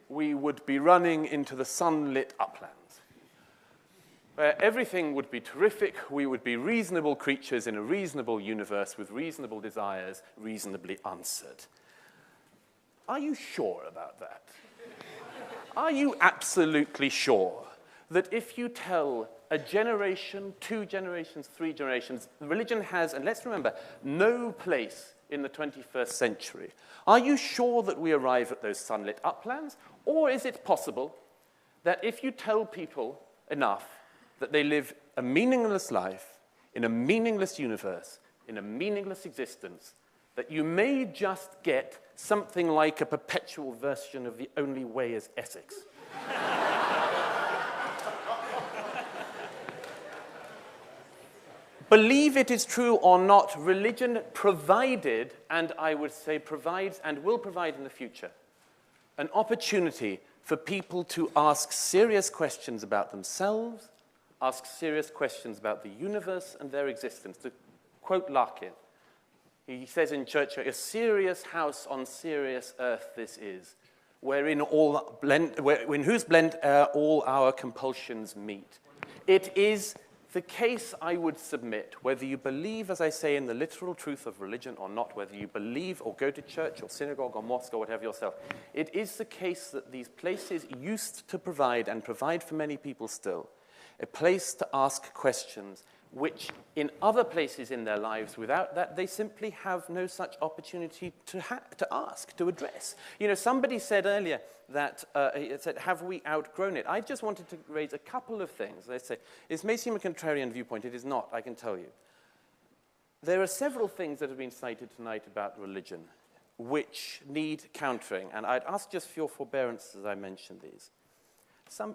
we would be running into the sunlit uplands, where everything would be terrific, we would be reasonable creatures in a reasonable universe with reasonable desires, reasonably answered. Are you sure about that? Are you absolutely sure that if you tell a generation, 2 generations, 3 generations, religion has, and let's remember, no place in the 21st century, are you sure that we arrive at those sunlit uplands? Or is it possible that if you tell people enough that they live a meaningless life in a meaningless universe, in a meaningless existence, that you may just get something like a perpetual version of The Only Way is Essex? Believe it is true or not, religion provided, and I would say provides and will provide in the future, an opportunity for people to ask serious questions about themselves, ask serious questions about the universe and their existence. To quote Larkin, he says in Church, a serious house on serious earth this is, wherein in whose blend all our compulsions meet. It is the case, I would submit, whether you believe, as I say, in the literal truth of religion or not, whether you believe or go to church or synagogue or mosque or whatever yourself, it is the case that these places used to provide, and provide for many people still, a place to ask questions which in other places in their lives, without that, they simply have no such opportunity to ask, to address. You know, somebody said earlier that, have we outgrown it? I just wanted to raise a couple of things. They say, it may seem a contrarian viewpoint. It is not, I can tell you. There are several things that have been cited tonight about religion which need countering, and I'd ask just for your forbearance as I mention these.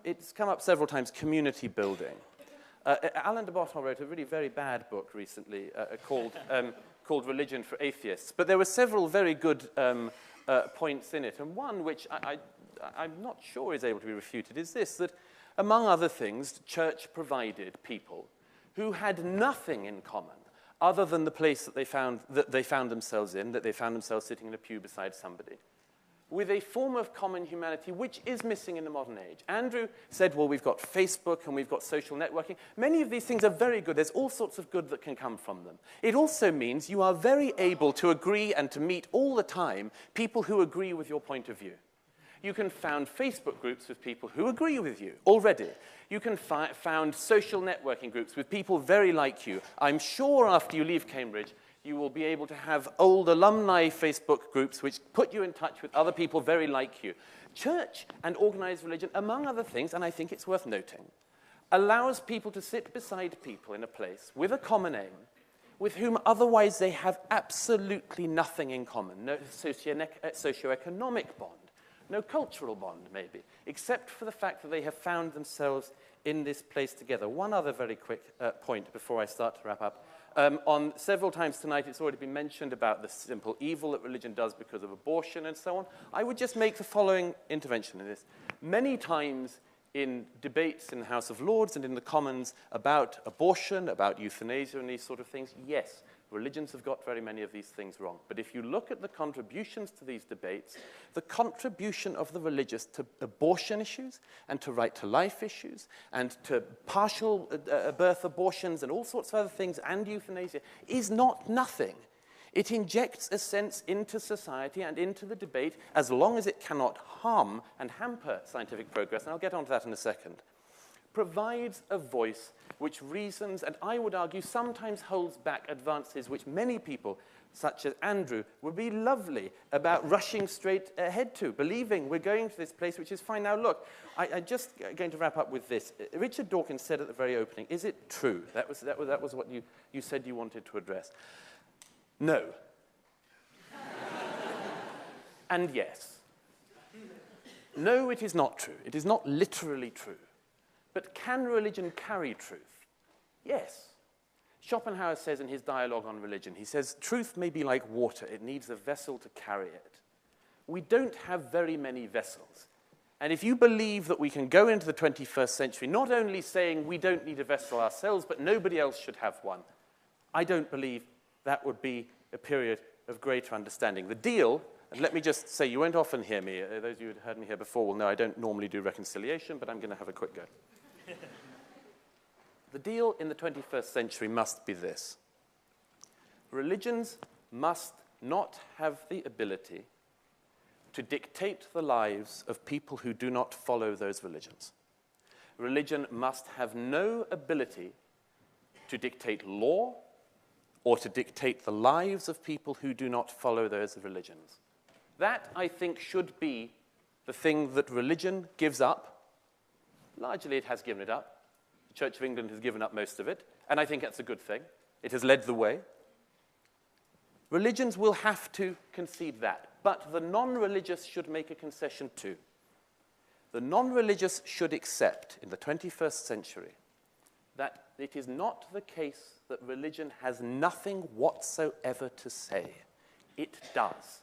It's come up several times, community building. Alain de Botton wrote a really very bad book recently called Religion for Atheists. But there were several very good points in it. And one which I'm not sure is able to be refuted is this, that among other things, church provided people who had nothing in common other than the place that they found themselves in, that they found themselves sitting in a pew beside somebody, with a form of common humanity which is missing in the modern age. Andrew said, well, we've got Facebook and we've got social networking. Many of these things are very good. There's all sorts of good that can come from them. It also means you are very able to agree and to meet all the time people who agree with your point of view. You can found Facebook groups with people who agree with you already. You can found social networking groups with people very like you. I'm sure after you leave Cambridge, you will be able to have old alumni Facebook groups which put you in touch with other people very like you. Church and organized religion, among other things, and I think it's worth noting, allows people to sit beside people in a place with a common aim, with whom otherwise they have absolutely nothing in common, no socioeconomic bond, no cultural bond maybe, except for the fact that they have found themselves in this place together. One other very quick point before I start to wrap up. On several times tonight, it's already been mentioned about the simple evil that religion does because of abortion and so on. I would just make the following intervention in this. Many times in debates in the House of Lords and in the Commons about abortion, about euthanasia and these sort of things, yes, religions have got very many of these things wrong. But if you look at the contributions to these debates, the contribution of the religious to abortion issues and to right to life issues and to partial birth abortions and all sorts of other things and euthanasia is not nothing. It injects a sense into society and into the debate as long as it cannot harm and hamper scientific progress, and I'll get onto that in a second. Provides a voice which reasons, and I would argue sometimes holds back advances which many people, such as Andrew, would be lovely about rushing straight ahead to, believing we're going to this place which is fine. Now look, I'm just going to wrap up with this. Richard Dawkins said at the very opening, is it true? That was what you said you wanted to address. No. And yes. No, it is not true. It is not literally true. But can religion carry truth? Yes. Schopenhauer says in his dialogue on religion, he says, truth may be like water. It needs a vessel to carry it. We don't have very many vessels. And if you believe that we can go into the 21st century, not only saying we don't need a vessel ourselves, but nobody else should have one, I don't believe that would be a period of greater understanding. The deal, and let me just say, you won't often hear me. Those of you who heard me here before will know I don't normally do reconciliation, but I'm going to have a quick go. The deal in the 21st century must be this. Religions must not have the ability to dictate the lives of people who do not follow those religions. Religion must have no ability to dictate law or to dictate the lives of people who do not follow those religions. That, I think, should be the thing that religion gives up. Largely, it has given it up. The Church of England has given up most of it, and I think that's a good thing. It has led the way. Religions will have to concede that, but the non-religious should make a concession too. The non-religious should accept, in the 21st century, that it is not the case that religion has nothing whatsoever to say. It does.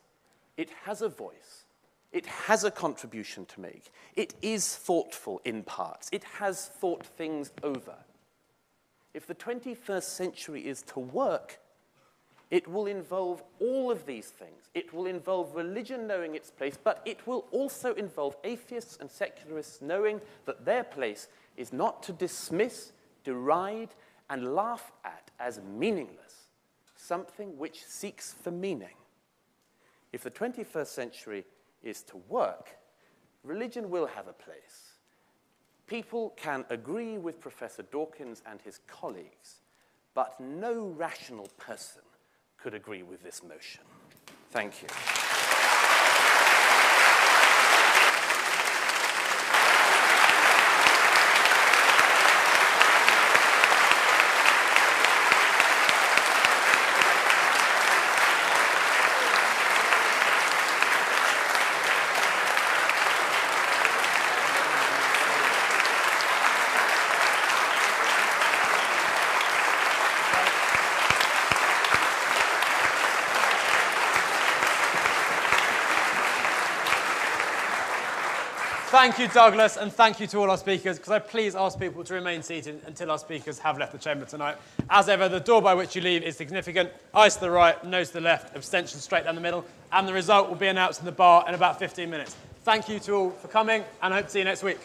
It has a voice. It has a contribution to make. It is thoughtful in parts. It has thought things over. If the 21st century is to work, it will involve all of these things. It will involve religion knowing its place, but it will also involve atheists and secularists knowing that their place is not to dismiss, deride, and laugh at as meaningless something which seeks for meaning. If the 21st century is to work, religion will have a place. People can agree with Professor Dawkins and his colleagues, but no rational person could agree with this motion. Thank you. Thank you, Douglas, and thank you to all our speakers. Could I please ask people to remain seated until our speakers have left the chamber tonight? As ever, the door by which you leave is significant. Eyes to the right, nose to the left, abstention straight down the middle, and the result will be announced in the bar in about 15 minutes. Thank you to all for coming, and I hope to see you next week.